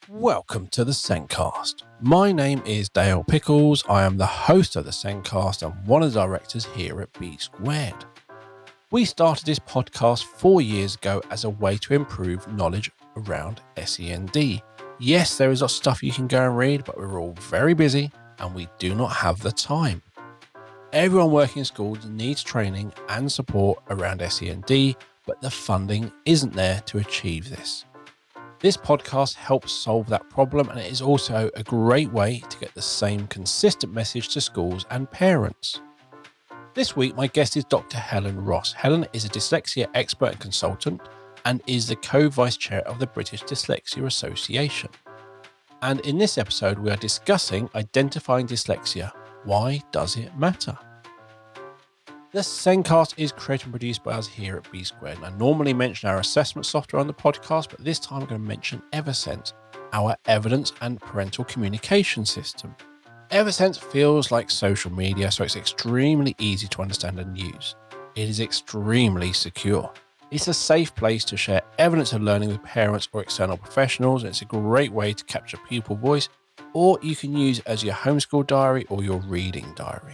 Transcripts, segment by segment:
Welcome to the Sencast. My name is Dale Pickles. I am the host of the Sencast and one of the directors here at B Squared. We started this podcast 4 years ago as a way to improve knowledge around SEND. Yes, there is lots of stuff you can go and read, but we're all very busy and we do not have the time. Everyone working in schools needs training and support around SEND, but the funding isn't there to achieve this. This podcast helps solve that problem, and it is also a great way to get the same consistent message to schools and parents. This week, my guest is Dr. Helen Ross. Helen is a dyslexia expert and consultant and is the co-vice chair of the British Dyslexia Association. And in this episode, we are discussing identifying dyslexia. Why does it matter? The Sencast is created and produced by us here at B Squared. I normally mention our assessment software on the podcast, but this time I'm going to mention Eversense, our evidence and parental communication system. Eversense feels like social media, so it's extremely easy to understand and use. It is extremely secure. It's a safe place to share evidence of learning with parents or external professionals, and it's a great way to capture pupil voice, or you can use it as your homeschool diary or your reading diary.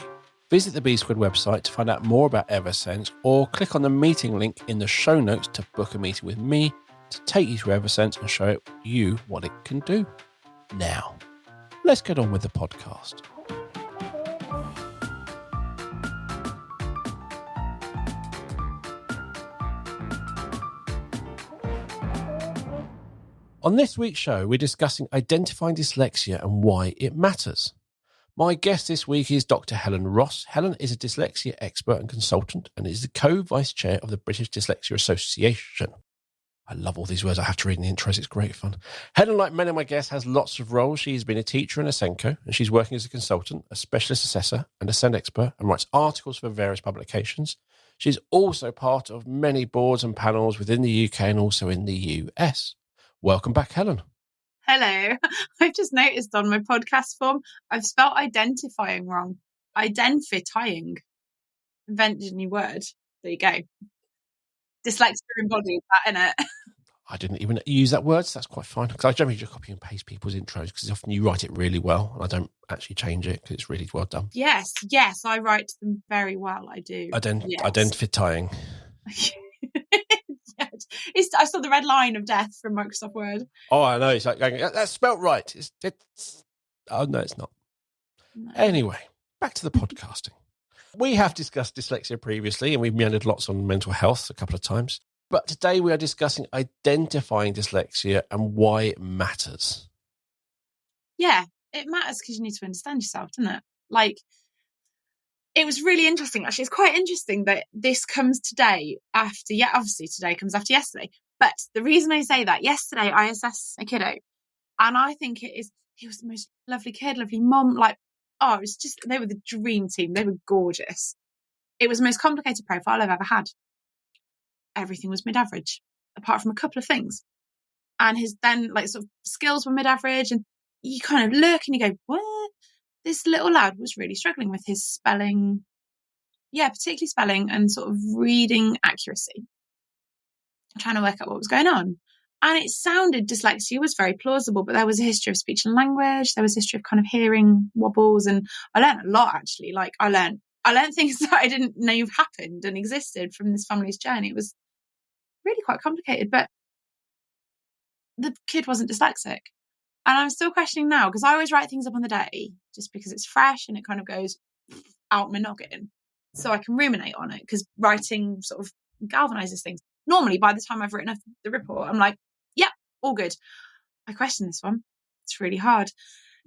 Visit the B Squared website to find out more about Eversense, or click on the meeting link in the show notes to book a meeting with me to take you through Eversense and show you what it can do. Now, let's get on with the podcast. On this week's show, we're discussing identifying dyslexia and why it matters. My guest this week is Dr. Helen Ross. Helen is a dyslexia expert and consultant and is the co-vice chair of the British Dyslexia Association. I love all these words I have to read in the intros. It's great fun. Helen, like many of my guests, has lots of roles. She's been a teacher and a Senko, and she's working as a consultant, a specialist assessor, and a SEND expert, and writes articles for various publications. She's also part of many boards and panels within the UK and also in the US. Welcome back, Helen. Hello. I've just noticed on my podcast form, I've spelled identifying wrong. Identifying. Invented a new word. There you go. Dyslexia embodied that, innit? I didn't even use that word, so that's quite fine. Because I generally just copy and paste people's intros because often you write it really well and I don't actually change it because it's really well done. Yes, I write them very well. I do. Identifying. I saw the red line of death from Microsoft Word. Oh, I know. It's like going, that's spelt right. Oh, no, it's not. No. Anyway, back to the podcasting. We have discussed dyslexia previously, and we've meandered lots on mental health a couple of times. But today we are discussing identifying dyslexia and why it matters. Yeah, it matters because you need to understand yourself, doesn't it? Like, it was really interesting, actually. It's quite interesting that this comes today after, obviously today comes after yesterday. But the reason I say that, yesterday I assessed a kiddo, and I think he was the most lovely kid, lovely mum. Like, it was just, they were the dream team. They were gorgeous. It was the most complicated profile I've ever had. Everything was mid-average, apart from a couple of things. And his then, sort of skills were mid-average, and you kind of look and you go, what? This little lad was really struggling with his spelling. Yeah, particularly spelling and sort of reading accuracy. Trying to work out what was going on. And it sounded, dyslexia was very plausible, but there was a history of speech and language. There was a history of kind of hearing wobbles. And I learned a lot, actually. Like, I learned things that I didn't know happened and existed from this family's journey. It was really quite complicated, but the kid wasn't dyslexic. And I'm still questioning now, because I always write things up on the day just because it's fresh and it kind of goes out my noggin. So I can ruminate on it, because writing sort of galvanizes things. Normally, by the time I've written up the report, I'm like, yeah, all good. I question this one. It's really hard.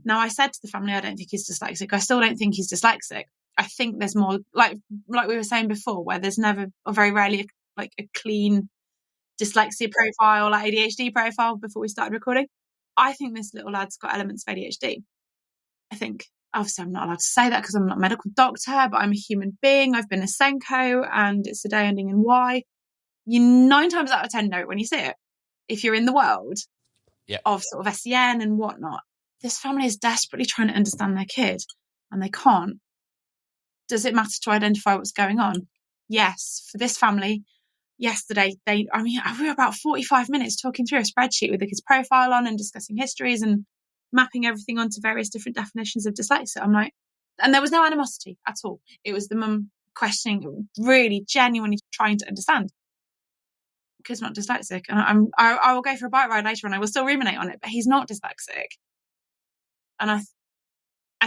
Now, I said to the family, I don't think he's dyslexic. I still don't think he's dyslexic. I think there's more, like we were saying before, where there's never, or very rarely, a clean dyslexia profile, like ADHD profile before we started recording. I think this little lad's got elements of ADHD. I think, obviously I'm not allowed to say that because I'm not a medical doctor, but I'm a human being. I've been a Senko, and it's a day ending in Y. You 9 times out of 10 know it when you see it. If you're in the world of sort of SEN and whatnot, this family is desperately trying to understand their kid and they can't. Does it matter to identify what's going on? Yes, for this family, yesterday, we were about 45 minutes talking through a spreadsheet with the kid's profile on and discussing histories and mapping everything onto various different definitions of dyslexia. I'm like, and there was no animosity at all. It was the mum questioning, really genuinely trying to understand. The kid's not dyslexic, and I will go for a bike ride later and I will still ruminate on it, but he's not dyslexic. And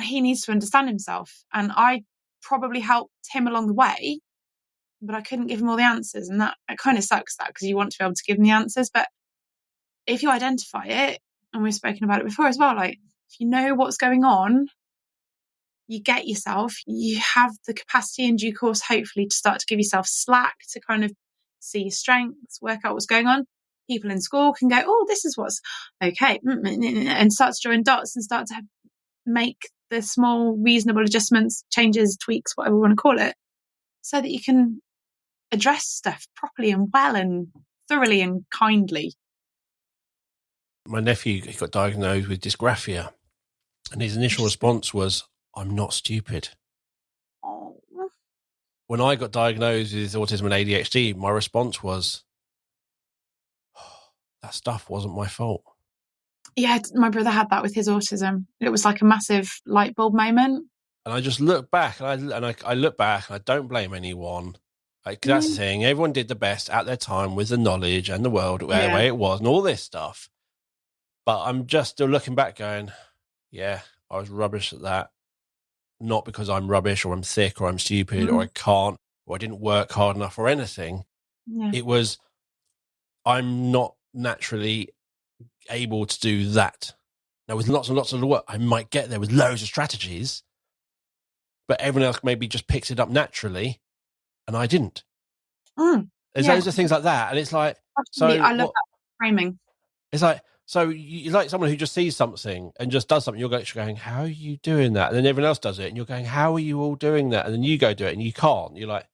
he needs to understand himself. And I probably helped him along the way, but I couldn't give him all the answers. And that it kind of sucks, that, because you want to be able to give him the answers. But if you identify it, and we've spoken about it before as well, like if you know what's going on, you get yourself, you have the capacity in due course, hopefully, to start to give yourself slack to kind of see your strengths, work out what's going on. People in school can go, oh, this is what's okay, and start to join dots and start to make the small, reasonable adjustments, changes, tweaks, whatever we want to call it, so that you can address stuff properly and well and thoroughly and kindly. My nephew got diagnosed with dysgraphia, and his initial response was, I'm not stupid. Oh. When I got diagnosed with autism and ADHD, my response was, that stuff wasn't my fault. Yeah, my brother had that with his autism. It was like a massive light bulb moment. And I just look back, and I look back, and I don't blame anyone. Like, that's the thing. Everyone did the best at their time with the knowledge and the world, where it was, and all this stuff. But I'm just still looking back going, yeah, I was rubbish at that. Not because I'm rubbish or I'm thick or I'm stupid or I can't or I didn't work hard enough or anything. Yeah. It was, I'm not naturally able to do that. Now, with lots and lots of work, I might get there with loads of strategies, but everyone else maybe just picks it up naturally, and I didn't. There's loads of things like that, and it's like, absolutely. I love that framing. It's like, so you're like someone who just sees something and just does something. You're going, how are you doing that? And then everyone else does it, and you're going, how are you all doing that? And then you go do it, and you can't. You're like,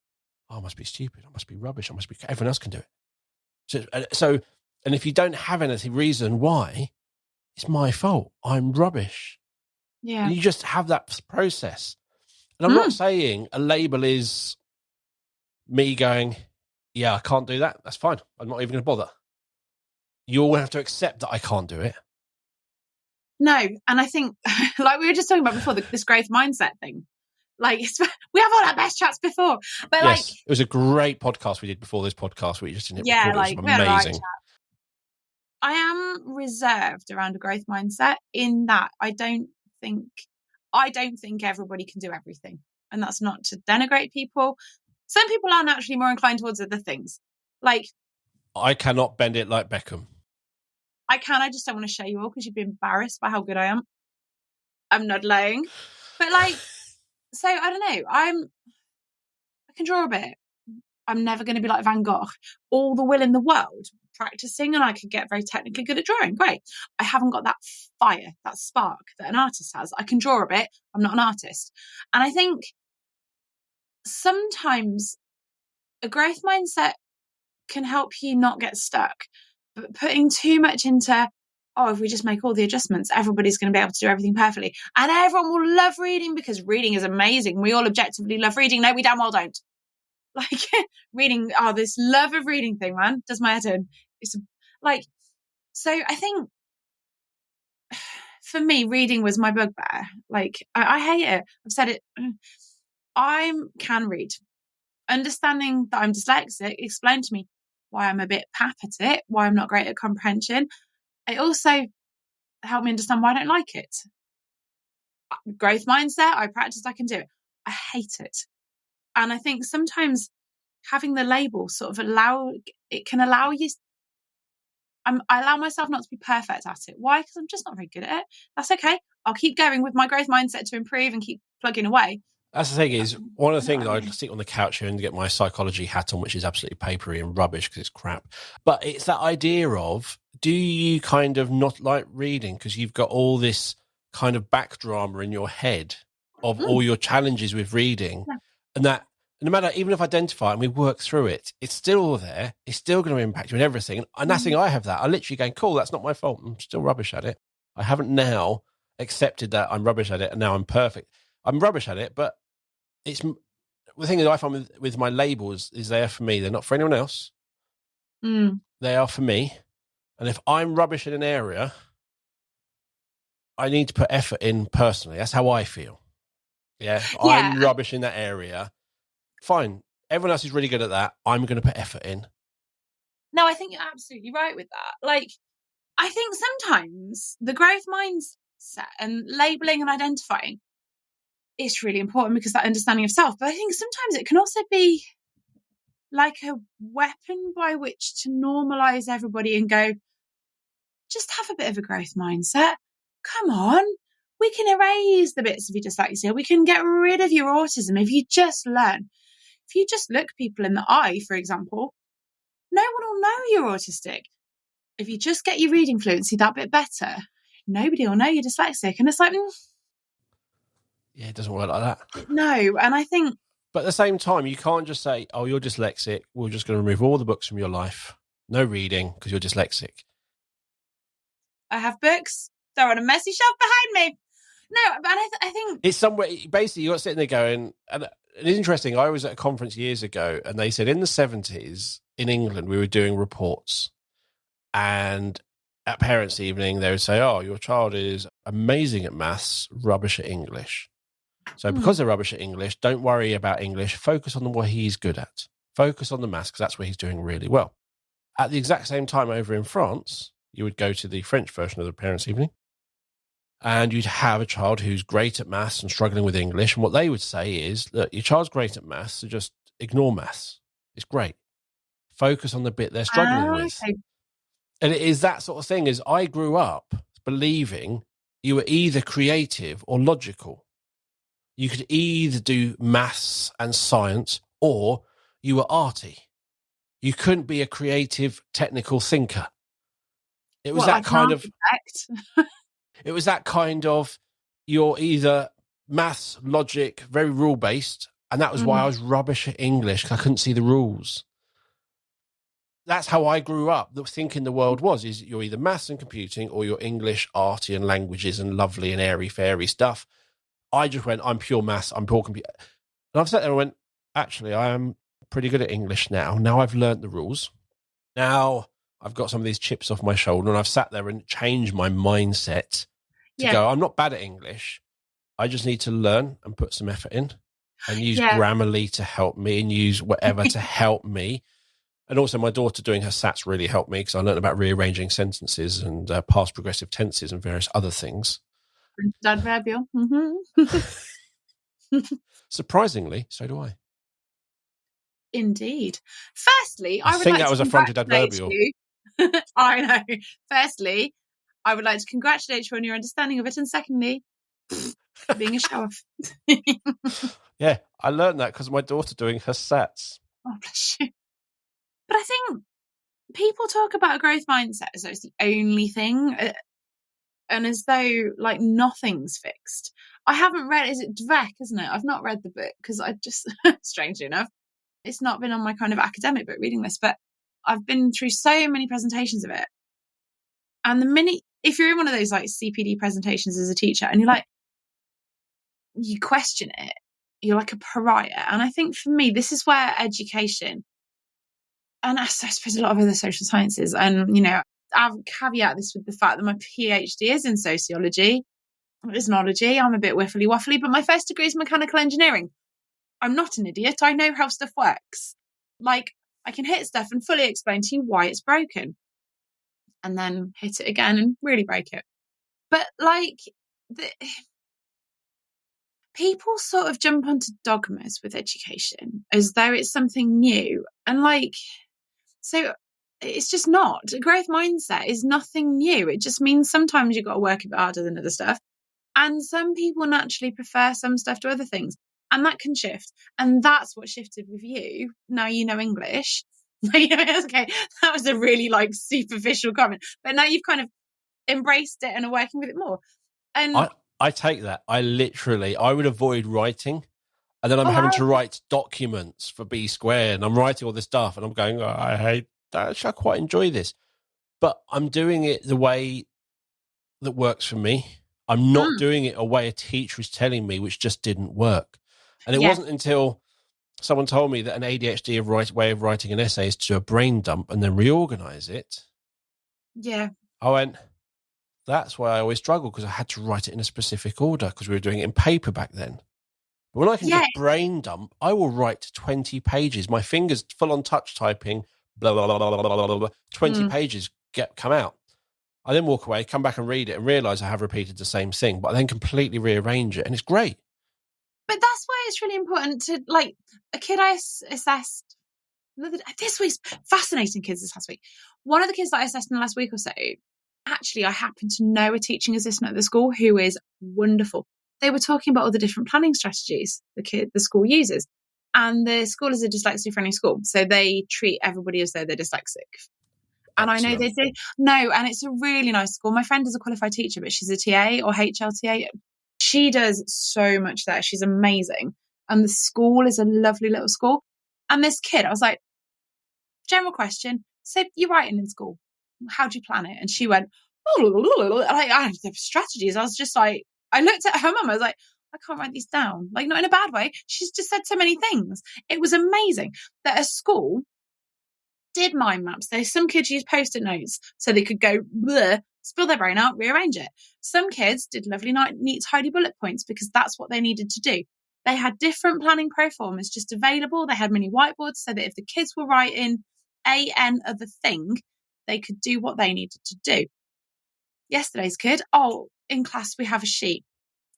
oh, I must be stupid. I must be rubbish. Everyone else can do it. So, and if you don't have any reason why, it's my fault. I'm rubbish. Yeah. And you just have that process. And I'm not saying a label is me going, yeah, I can't do that. That's fine. I'm not even going to bother. You all have to accept that I can't do it. No. And I think, like we were just talking about before, this growth mindset thing. Like, we have all our best chats before. But yes, it was a great podcast we did before this podcast. We just didn't record it. It was amazing. I am reserved around a growth mindset in that I don't think everybody can do everything. And that's not to denigrate people. Some people are naturally more inclined towards other things. Like, I cannot bend it like Beckham. I just don't want to show you all because you'd be embarrassed by how good I am. I'm not lying. But like, so I don't know. I can draw a bit. I'm never going to be like Van Gogh. All the will in the world practicing, and I could get very technically good at drawing. Great. I haven't got that fire, that spark that an artist has. I can draw a bit. I'm not an artist. And I think sometimes a growth mindset can help you not get stuck. But putting too much into, oh, if we just make all the adjustments, everybody's going to be able to do everything perfectly. And everyone will love reading because reading is amazing. We all objectively love reading. No, we damn well don't. Like reading, this love of reading thing, man, does my head in. It's like, so I think for me, reading was my bugbear. Like, I hate it. I've said it. I can read. Understanding that I'm dyslexic explained to me why I'm a bit pap at it, why I'm not great at comprehension. It also helped me understand why I don't like it. Growth mindset, I practiced, I can do it. I hate it. And I think sometimes having the label sort of can allow you. I allow myself not to be perfect at it. Why? Because I'm just not very good at it. That's okay. I'll keep going with my growth mindset to improve and keep plugging away. That's the thing is, one of the things I sit on the couch here and get my psychology hat on, which is absolutely papery and rubbish because it's crap. But it's that idea of, do you kind of not like reading because you've got all this kind of back drama in your head of all your challenges with reading, and that no matter, even if I identify and we work through it, it's still there. It's still going to impact you and everything. And that's the thing, I have that. I literally going, cool, that's not my fault. I'm still rubbish at it. I haven't now accepted that I'm rubbish at it and now I'm perfect. I'm rubbish at it, but it's the thing that I find with my labels is there for me. They're not for anyone else. They are for me. And if I'm rubbish in an area, I need to put effort in personally. That's how I feel. Yeah. If Yeah. I'm rubbish in that area, fine. Everyone else is really good at that. I'm going to put effort in. No, I think you're absolutely right with that. Like, I think sometimes the growth mindset and labeling and identifying is really important because that understanding of self. But I think sometimes it can also be like a weapon by which to normalize everybody and go, just have a bit of a growth mindset. Come on. We can erase the bits of your dyslexia. We can get rid of your autism if you just learn. If you just look people in the eye, for example, no one will know you're autistic. If you just get your reading fluency that bit better, nobody will know you're dyslexic. And it's like, yeah, it doesn't work like that. No. And I think, but at the same time, you can't just say, oh, you're dyslexic. We're just going to remove all the books from your life. No reading because you're dyslexic. I have books. They're on a messy shelf behind me. No, but I think it's somewhere, basically you're sitting there going, and it's interesting. I was at a conference years ago and they said in the 70s in England, we were doing reports, and at parents' evening, they would say, oh, your child is amazing at maths, rubbish at English. So because they're rubbish at English, don't worry about English. Focus on what he's good at. Focus on the maths because that's where he's doing really well. At the exact same time over in France, you would go to the French version of the parents' evening and you'd have a child who's great at maths and struggling with English. And what they would say is, look, your child's great at maths, so just ignore maths. It's great. Focus on the bit they're struggling with. Okay. And it is that sort of thing. As I grew up believing you were either creative or logical. You could either do maths and science or you were arty. You couldn't be a creative, technical thinker. It was that kind of... It was that kind of, you're either maths, logic, very rule-based, and that was why I was rubbish at English, because I couldn't see the rules. That's how I grew up, thinking the world was, is you're either maths and computing, or you're English, arty, and languages, and lovely and airy-fairy stuff. I just went, I'm pure maths, I'm pure computer. And I've sat there and went, actually, I am pretty good at English now. Now I've learnt the rules. Now I've got some of these chips off my shoulder, and I've sat there and changed my mindset to go, I'm not bad at English. I just need to learn and put some effort in and use Grammarly to help me and use whatever to help me. And also my daughter doing her SATs really helped me because I learned about rearranging sentences and past progressive tenses and various other things. Adverbial. Surprisingly, so do I. Indeed. Firstly, I would think like that was a fronted adverbial. I know. Firstly, I would like to congratulate you on your understanding of it. And secondly, being a show-off. Yeah, I learned that because of my daughter doing her SATs. Oh, bless you. But I think people talk about a growth mindset as though it's the only thing and as though like nothing's fixed. I haven't read, is it Dweck, isn't it? I've not read the book because I just, strangely enough, it's not been on my kind of academic book reading list, but I've been through so many presentations of it. And the minute, if you're in one of those like CPD presentations as a teacher and you're like, you question it, you're like a pariah. And I think for me, this is where education, and I suppose a lot of other social sciences, and, you know, I'll caveat this with the fact that my PhD is in sociology, ethnology. I'm a bit whiffly waffly, but my first degree is mechanical engineering. I'm not an idiot. I know how stuff works. Like, I can hit stuff and fully explain to you why it's broken. And then hit it again and really break it. But like, people sort of jump onto dogmas with education as though it's something new. And like, so it's just not. A growth mindset is nothing new. It just means sometimes you've got to work a bit harder than other stuff. And some people naturally prefer some stuff to other things. And that can shift. And that's what shifted with you. Now you know English. Okay, that was a really like superficial comment. But now you've kind of embraced it and are working with it more. And I take that. I would avoid writing. And then I'm having to write documents for B Squared. And I'm writing all this stuff. And I'm going, I hate that. Actually, I quite enjoy this. But I'm doing it the way that works for me. I'm not doing it a way a teacher is telling me, which just didn't work. And it wasn't until someone told me that an ADHD way of writing an essay is to do a brain dump and then reorganize it. Yeah. I went, that's why I always struggle, because I had to write it in a specific order because we were doing it in paper back then. But when I can just brain dump, I will write 20 pages. My fingers full on touch typing, blah, blah, blah, blah, blah, blah, blah, 20 pages come out. I then walk away, come back and read it and realise I have repeated the same thing, but I then completely rearrange it and it's great. But that's why it's really important to, like, a kid I assessed this week's fascinating kids this last week. One of the kids that I assessed in the last week or so, actually, I happen to know a teaching assistant at the school who is wonderful. They were talking about all the different planning strategies the school uses. And the school is a dyslexia-friendly school, so they treat everybody as though they're dyslexic. And excellent. I know they do. No, and it's a really nice school. My friend is a qualified teacher, but she's a TA or HLTA. She does so much there. She's amazing. And the school is a lovely little school. And this kid, I was like, general question. So you're writing in school. How do you plan it? And she went, I had strategies. I was just like, I looked at her mum. I was like, I can't write these down. Like, not in a bad way. She's just said so many things. It was amazing that a school did mind maps. There's some kids use post-it notes so they could go, bleh, spill their brain out, rearrange it. Some kids did lovely, neat, tidy bullet points because that's what they needed to do. They had different planning pro-formers just available. They had mini whiteboards so that if the kids were writing an other thing, they could do what they needed to do. Yesterday's kid, in class we have a sheet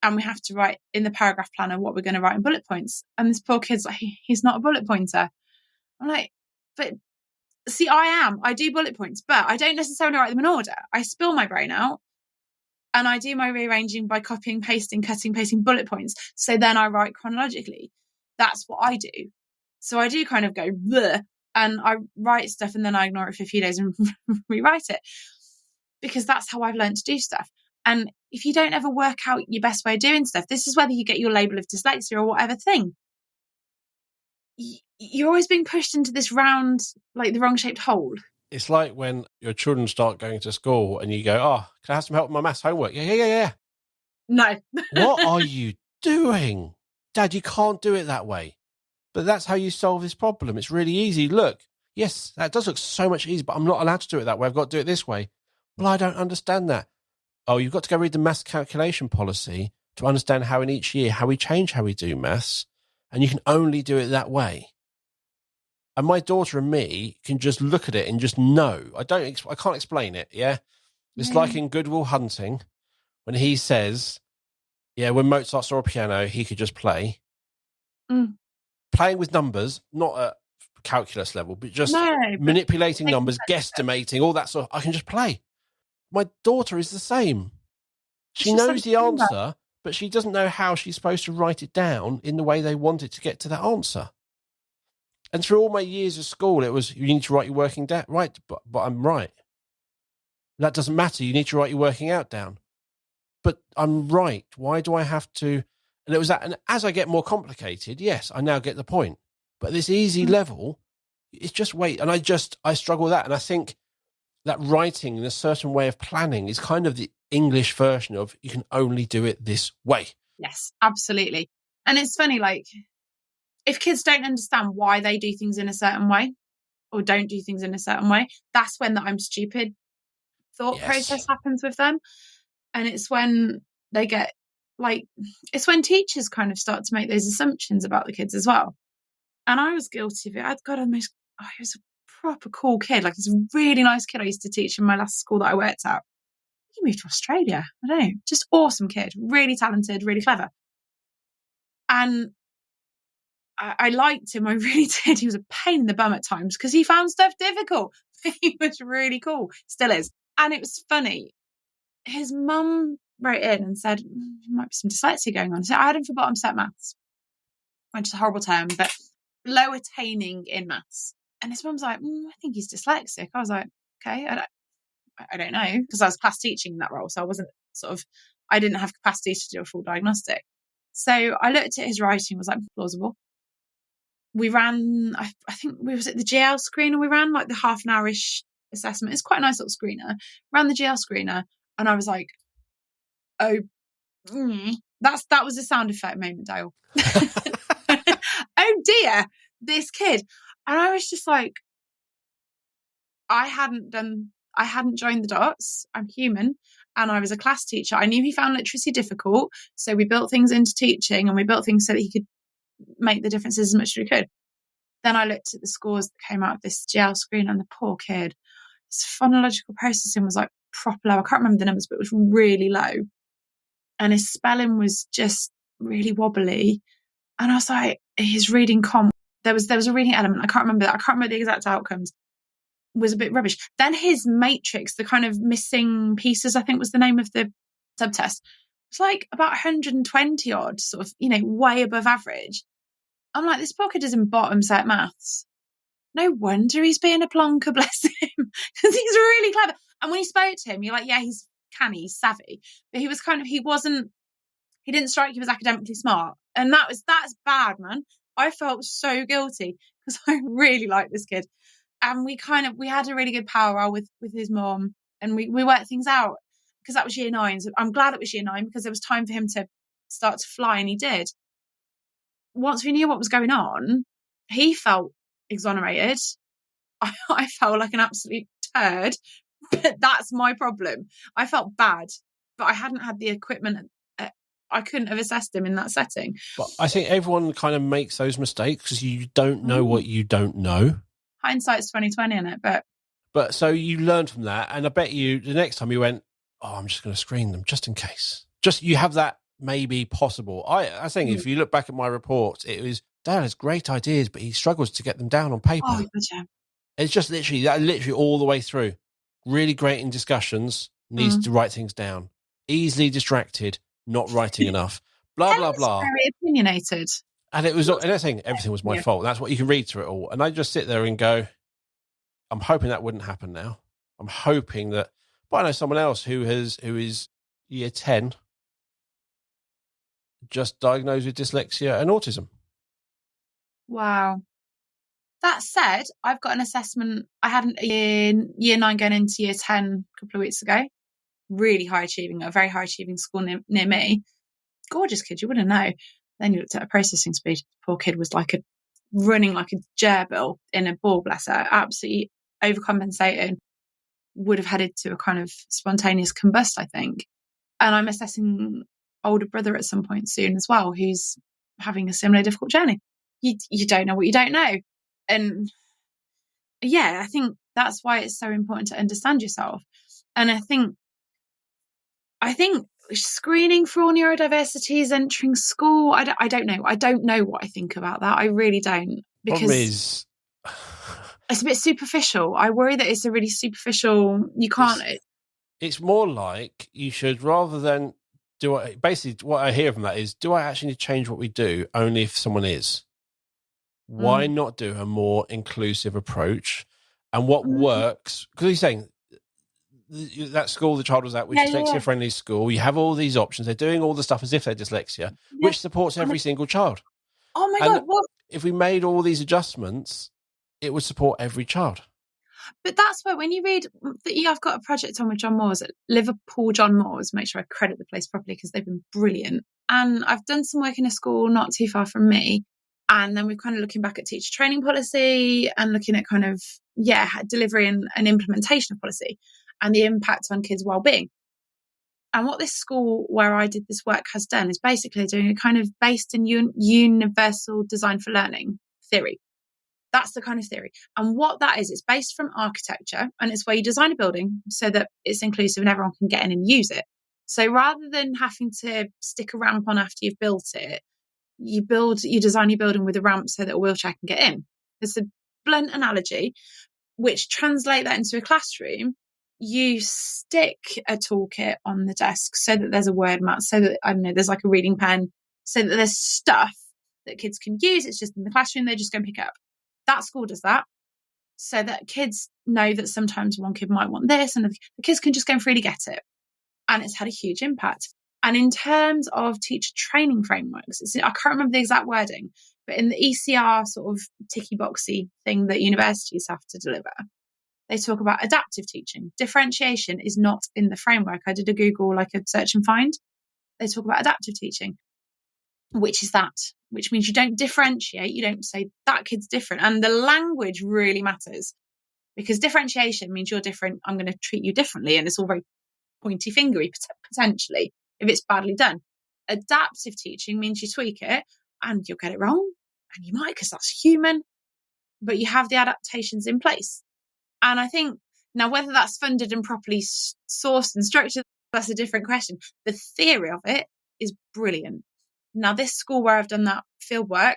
and we have to write in the paragraph planner what we're going to write in bullet points. And this poor kid's like, he's not a bullet pointer. I'm like, but see, I do bullet points, but I don't necessarily write them in order. I spill my brain out and I do my rearranging by copying, pasting, cutting, pasting bullet points. So then I write chronologically. That's what I do. So I do kind of go, bleh, and I write stuff and then I ignore it for a few days and rewrite it because that's how I've learned to do stuff. And if you don't ever work out your best way of doing stuff, this is whether you get your label of dyslexia or whatever thing. You're always being pushed into this round, like the wrong shaped hole. It's like when your children start going to school and you go, can I have some help with my maths homework? Yeah. No. What are you doing? Dad, you can't do it that way. But that's how you solve this problem. It's really easy. Look, yes, that does look so much easier, but I'm not allowed to do it that way. I've got to do it this way. Well, I don't understand that. Oh, you've got to go read the maths calculation policy to understand how in each year, how we change how we do maths. And you can only do it that way. And my daughter and me can just look at it and just know. I can't explain it, yeah? It's like in Good Will Hunting, when he says, when Mozart saw a piano, he could just play. Playing with numbers, not at calculus level, but just manipulating numbers, guesstimating, all that sort of, I can just play. My daughter is the same. She knows the answer, but she doesn't know how she's supposed to write it down in the way they want it to get to that answer. And through all my years of school, it was, you need to write your working down. Right, but I'm right. That doesn't matter. You need to write your working out down. But I'm right. Why do I have to? And it was that. And as I get more complicated, yes, I now get the point. But this easy level, it's just wait. And I struggle with that. And I think that writing in a certain way of planning is kind of the English version of you can only do it this way. Yes, absolutely. And it's funny, like, if kids don't understand why they do things in a certain way or don't do things in a certain way, that's when the I'm stupid thought process happens with them. And it's when they get, like, it's when teachers kind of start to make those assumptions about the kids as well. And I was guilty of it. I'd got he was a proper cool kid. Like, he's a really nice kid I used to teach in my last school that I worked at. He moved to Australia. I don't know. Just awesome kid. Really talented, really clever. And I liked him. I really did. He was a pain in the bum at times because he found stuff difficult. He was really cool. Still is. And it was funny. His mum wrote in and said, there might be some dyslexia going on. So I had him for bottom set maths, which is a horrible term, but low attaining in maths. And his mum's like, I think he's dyslexic. I was like, okay, I don't know, because I was class teaching in that role. So I wasn't I didn't have capacity to do a full diagnostic. So I looked at his writing, was like, plausible. We ran, I think we was at the GL screener. We ran like the half an hour-ish assessment. It's quite a nice little screener. Ran the GL screener and I was like, that was a sound effect moment, Dale. oh dear, this kid. And I was just like, I hadn't joined the dots. I'm human. And I was a class teacher. I knew he found literacy difficult. So we built things into teaching, and we built things so that he could make the differences as much as we could. Then I looked at the scores that came out of this GL screen, and the poor kid, his phonological processing was like proper low. I can't remember the numbers, but it was really low. And his spelling was just really wobbly. And I was like, his reading comp, there was a reading element. I can't remember that. I can't remember the exact outcomes. Was a bit rubbish. Then his matrix, the kind of missing pieces, I think was the name of the subtest, it's like about 120 odd, sort of, way above average. I'm like, this poor kid is in bottom set maths. No wonder he's being a plonker, bless him, because he's really clever. And when you spoke to him, you're like, yeah, he's canny, he's savvy, but he was he didn't strike you as academically smart. And that's bad, man. I felt so guilty because I really like this kid. And we had a really good powwow with his mom, and we worked things out, because that was year 9. So I'm glad it was year 9, because there was time for him to start to fly, and he did. Once we knew what was going on, he felt exonerated. I felt like an absolute turd, but that's my problem. I felt bad, but I hadn't had the equipment. I couldn't have assessed him in that setting. But I think everyone kind of makes those mistakes because you don't know what you don't know. Hindsight's 20/20 in it, but so you learned from that, and I bet you the next time you went, I'm just going to screen them just in case. Just you have that maybe possible. I think if you look back at my reports, it was Dale has great ideas, but he struggles to get them down on paper. Oh, gotcha. It's just literally all the way through. Really great in discussions, needs to write things down. Easily distracted, not writing enough. Blah blah blah. Very opinionated. And it was, and I think everything was my fault. That's what you can read through it all. And I just sit there and go, I'm hoping that wouldn't happen now. I'm hoping that, but I know someone else who is year 10, just diagnosed with dyslexia and autism. Wow. That said, I've got an assessment. I had year 9 going into year 10 a couple of weeks ago. Really high achieving, a very high achieving school near me. Gorgeous kid, you wouldn't know. Then you looked at her processing speed. Poor kid was running like a gerbil in a ball, bless her. Absolutely overcompensating. Would have headed to a kind of spontaneous combust, I think. And I'm assessing older brother at some point soon as well, who's having a similar difficult journey. You don't know what you don't know. And yeah, I think that's why it's so important to understand yourself. And I think screening for all neurodiversities entering school, I don't know. I don't know what I think about that. I really don't. Because it's a bit superficial. I worry that it's a really superficial, you can't... It's more like you should, rather than basically what I hear from that is, do I actually need to change what we do only if someone is? Why not do a more inclusive approach? And what works, because he's saying that school the child was at, which is dyslexia-friendly school, you have all these options. They're doing all the stuff as if they're dyslexia, which supports every single child. Oh my God, what? If we made all these adjustments, it would support every child. But that's why when you read, I've got a project on with John Moores at Liverpool John Moores, make sure I credit the place properly because they've been brilliant. And I've done some work in a school not too far from me. And then we're kind of looking back at teacher training policy and looking at kind of, delivery and implementation of policy and the impact on kids' well-being. And what this school where I did this work has done is basically doing a kind of based in universal design for learning theory. That's the kind of theory. And what that is, it's based from architecture, and it's where you design a building so that it's inclusive and everyone can get in and use it. So rather than having to stick a ramp on after you've built it, you design your building with a ramp so that a wheelchair can get in. It's a blunt analogy, which translate that into a classroom. You stick a toolkit on the desk so that there's a word mat, so that, I don't know, there's like a reading pen, so that there's stuff that kids can use. It's just in the classroom, they just go and pick it up. That school does that so that kids know that sometimes one kid might want this and the kids can just go and freely get it. And it's had a huge impact. And in terms of teacher training frameworks, I can't remember the exact wording, but in the ECR sort of ticky boxy thing that universities have to deliver, they talk about adaptive teaching. Differentiation is not in the framework. I did a Google, like a search and find. They talk about adaptive teaching. which is that, which means you don't differentiate. You don't say that kid's different. And the language really matters, because differentiation means you're different. I'm going to treat you differently. And it's all very pointy fingery potentially if it's badly done. Adaptive teaching means you tweak it and you'll get it wrong. And you might, because that's human, but you have the adaptations in place. And I think now, whether that's funded and properly sourced and structured, that's a different question. The theory of it is brilliant. Now, this school where I've done that field work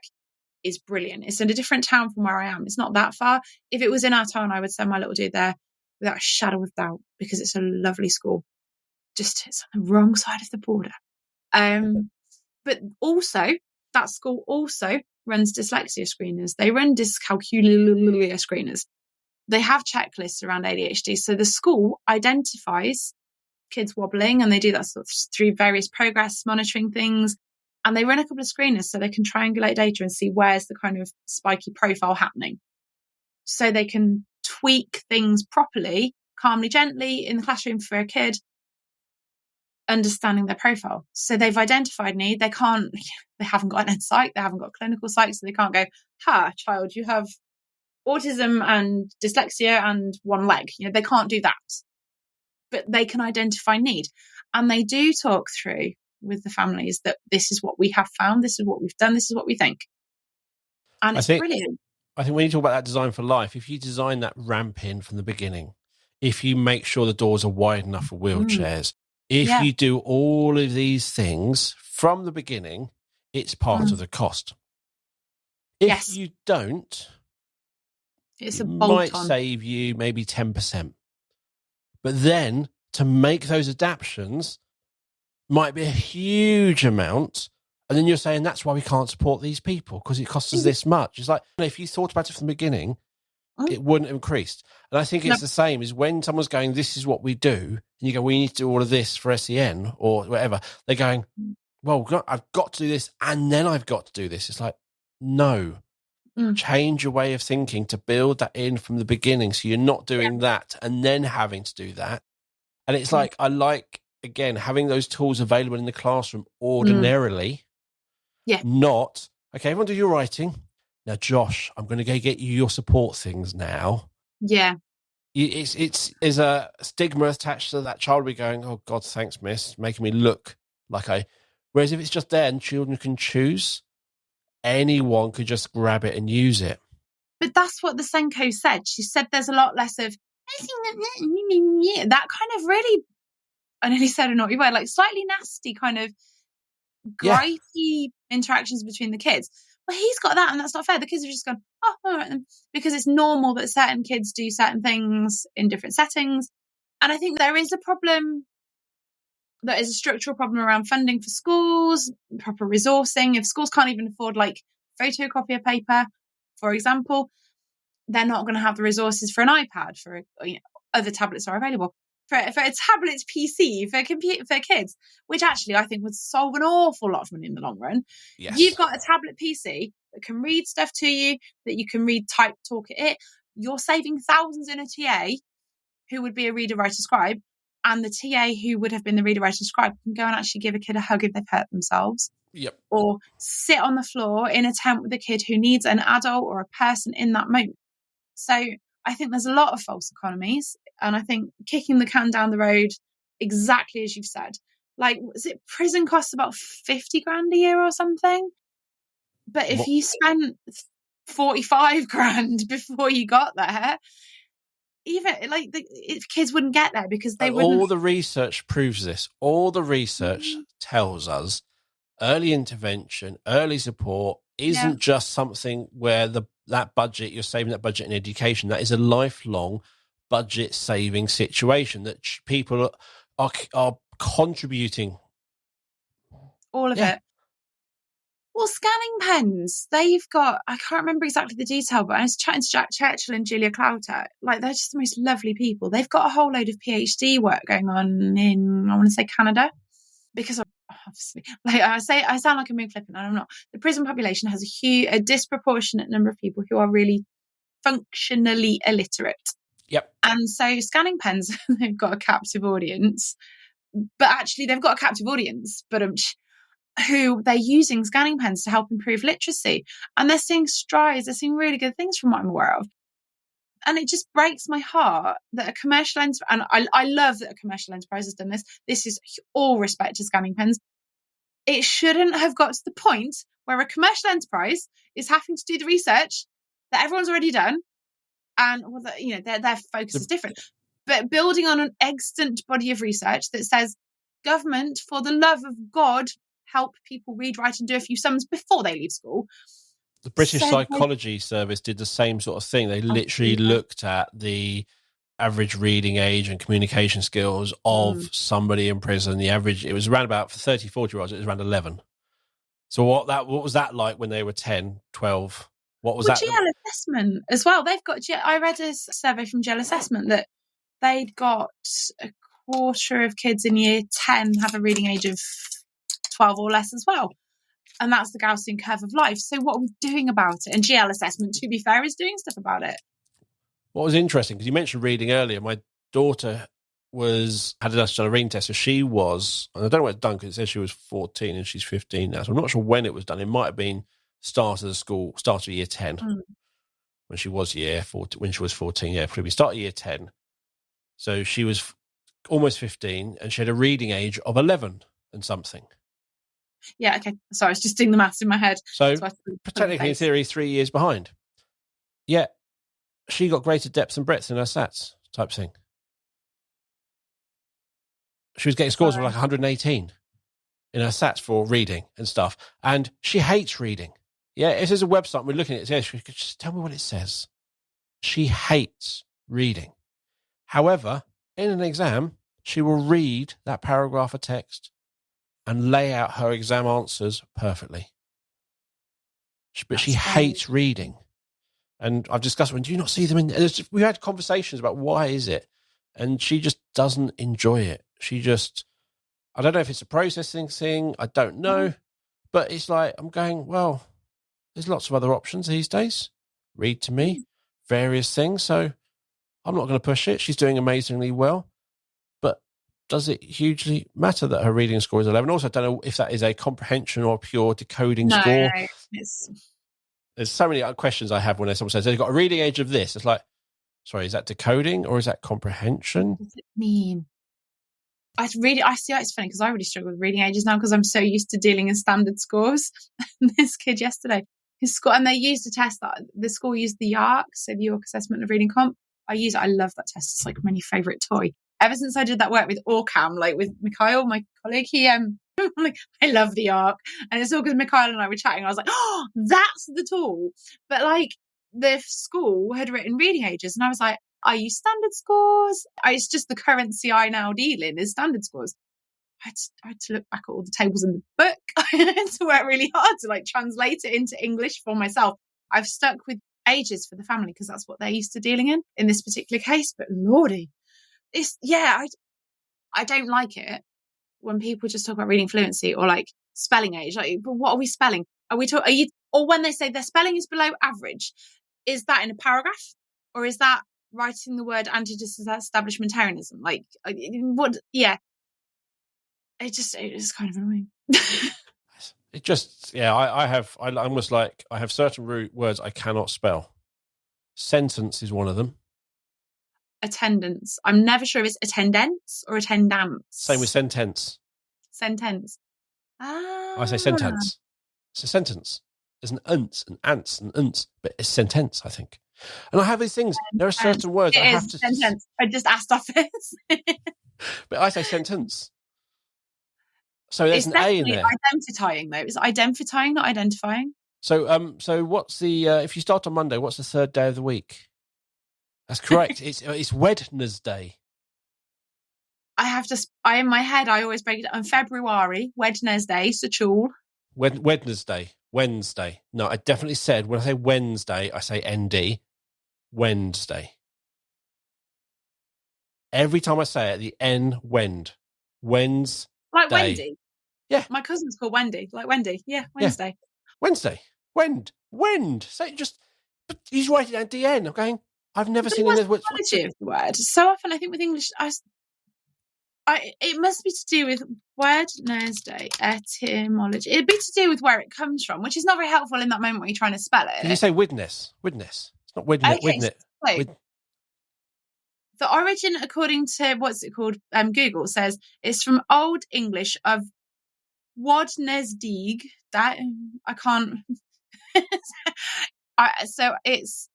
is brilliant. It's in a different town from where I am. It's not that far. If it was in our town, I would send my little dude there without a shadow of doubt, because it's a lovely school. Just it's on the wrong side of the border. But also, that school also runs dyslexia screeners. They run dyscalculia screeners. They have checklists around ADHD. So the school identifies kids wobbling, and they do that sort of through various progress monitoring things. And they run a couple of screeners so they can triangulate data and see where's the kind of spiky profile happening. So they can tweak things properly, calmly, gently in the classroom for a kid, understanding their profile. So they've identified need. They haven't got an psych, they haven't got a clinical psych, so they can't go, child, you have autism and dyslexia and one leg. They can't do that. But they can identify need. And they do talk through with the families that this is what we have found, this is what we've done, this is what we think. And it's brilliant. I think when you talk about that design for life, if you design that ramp in from the beginning, if you make sure the doors are wide enough for wheelchairs, if you do all of these things from the beginning, it's part of the cost. If you don't, it might save you maybe 10%. But then to make those adaptations might be a huge amount. And then you're saying that's why we can't support these people, because it costs us this much. It's like, if you thought about it from the beginning, it wouldn't have increased. And I think it's the same as when someone's going, this is what we do. And you go, we need to do all of this for SEN or whatever. They're going, well, I've got to do this and then I've got to do this. It's like, no. Change your way of thinking to build that in from the beginning, so you're not doing that and then having to do that. And it's like, I like, again, having those tools available in the classroom ordinarily. Not, okay, everyone do your writing. Now, Josh, I'm going to go get you your support things now. Yeah. There's a stigma attached to that child. We're going, oh, God, thanks, miss, making me look like whereas if it's just there and children can choose, anyone could just grab it and use it. But that's what the Senko said. She said there's a lot less of that kind of really, I nearly said a naughty word, like slightly nasty kind of gripey interactions between the kids. Well, he's got that and that's not fair. The kids have just gone, oh, all right then. Because it's normal that certain kids do certain things in different settings. And I think there is a problem. There is a structural problem around funding for schools, proper resourcing. If schools can't even afford like photocopier paper, for example, they're not going to have the resources for an iPad, for other tablets are available. For a tablet PC for kids, which actually I think would solve an awful lot of money in the long run. Yes. You've got a tablet PC that can read stuff to you, that you can read, type, talk at it. You're saving thousands in a TA who would be a reader, writer, scribe, and the TA who would have been the reader, writer, scribe can go and actually give a kid a hug if they've hurt themselves. Yep. Or sit on the floor in a tent with a kid who needs an adult or a person in that moment. So I think there's a lot of false economies, and I think kicking the can down the road, exactly as you've said, like, was it prison costs about 50 grand a year or something? But if you spent 45 grand before you got there, even like kids wouldn't get there because they wouldn't. All the research proves this. All the research tells us early intervention, early support isn't just something where that budget, you're saving that budget in education. That is a lifelong budget saving situation that people are contributing. All of it. Well, scanning pens, they've got, I can't remember exactly the detail, but I was chatting to Jack Churchill and Julia Clouter. Like, they're just the most lovely people. They've got a whole load of PhD work going on in, I want to say, Canada. Because obviously, like I sound like a moon flippant, and I'm not. The prison population has a disproportionate number of people who are really functionally illiterate. Yep. And so scanning pens, they've got a captive audience, but actually they've got a captive audience, but who they're using scanning pens to help improve literacy. And they're seeing strides, they're seeing really good things from what I'm aware of. And it just breaks my heart that a commercial enterprise, and I love that a commercial enterprise has done this. This is all respect to scanning pens. It shouldn't have got to the point where a commercial enterprise is having to do the research that everyone's already done. And their focus is different. But building on an extant body of research that says, government, for the love of God, help people read, write, and do a few sums before they leave school. The British Psychology Service did the same sort of thing. They literally looked at the average reading age and communication skills of somebody in prison. The average, it was around about, for 30, 40-year-olds, it was around 11. So what was that like when they were 10, 12? What was that? GL assessment as well. They've got, I read a survey from GL assessment that they'd got a quarter of kids in year 10 have a reading age of 12 or less as well. And that's the Gaussian curve of life. So what are we doing about it? And GL assessment, to be fair, is doing stuff about it. What was interesting, because you mentioned reading earlier, my daughter had done a reading test. So she was, and I don't know when it's done because it says she was 14 and she's 15 now. So I'm not sure when it was done. It might have been start of year 10 when she was 14. Yeah, probably start of year 10. So she was almost 15 and she had a reading age of 11 and something. Yeah, okay. Sorry, I was just doing the maths in my head. So technically, in theory, 3 years behind. Yeah, she got greater depth and breadth in her SATs type thing. She was getting scores of like 118 in her SATs for reading and stuff. And she hates reading. Yeah, if there's a website, we're looking at it, she could just tell me what it says. She hates reading. However, in an exam, she will read that paragraph of text and lay out her exam answers perfectly. But she hates reading. And I've discussed, do you not see them we had conversations about why is it? And she just doesn't enjoy it. I don't know if it's a processing thing. I don't know. But it's like, I'm going, well, there's lots of other options these days. Read to me, various things. So I'm not going to push it. She's doing amazingly well. Does it hugely matter that her reading score is 11? Also, I don't know if that is a comprehension or pure decoding score. No, there's so many questions I have when someone says they've got a reading age of this. It's like, sorry, is that decoding or is that comprehension? What does it mean? I see it's funny because I really struggle with reading ages now because I'm so used to dealing in standard scores. This kid yesterday, his score, and they used a test that the school used the YARC, so the York Assessment of Reading Comp. I love that test. It's like my new favourite toy. Ever since I did that work with Orcam, like with Mikhail, my colleague, like, I love the ARC. And it's all because Mikhail and I were chatting. I was like, oh, that's the tool. But like the school had written reading ages. And I was like, I use standard scores. It's just the currency I now deal in is standard scores. I had to look back at all the tables in the book. I had to work really hard to like translate it into English for myself. I've stuck with ages for the family because that's what they're used to dealing in this particular case. But Lordy. I don't like it when people just talk about reading fluency or like spelling age. Like, but what are we spelling? Or when they say their spelling is below average, is that in a paragraph or is that writing the word anti-establishmentarianism? Like, what? Yeah, it is kind of annoying. It just, yeah. I almost like I have certain words I cannot spell. Sentence is one of them. Attendance. I'm never sure if it's attendance or attendance. Same with sentence. Sentence. I say sentence. It's a sentence. There's an unts and ants and unts, but it's sentence, I think. And I have these things. There are certain words I have to. Sentence. I just asked office. But I say sentence. So there's an A in there. Identifying though. Is it identifying, not identifying? So what's the if you start on Monday, what's the third day of the week? That's correct. It's Wednesday. In my head, I always break it down. February, Wednesday, Sachul. Wednesday. No, I definitely said, when I say Wednesday, I say ND. Wednesday. Every time I say it, the N, Wednesday. Like Wendy? Yeah. My cousin's called Wendy. Like Wendy. Yeah, Wednesday. Yeah. Wednesday. Wend. So but he's writing down DN. I'm going, I've never seen him as the word. So often I think with English, It must be to do with Wednesday etymology. It'd be to do with where it comes from, which is not very helpful in that moment when you're trying to spell it. Did you say widness? Widness. It's not widnet. Okay, Widnet. so the origin, according to what's it called? Google says it's from Old English of Wadnesdig. That I can't. So it's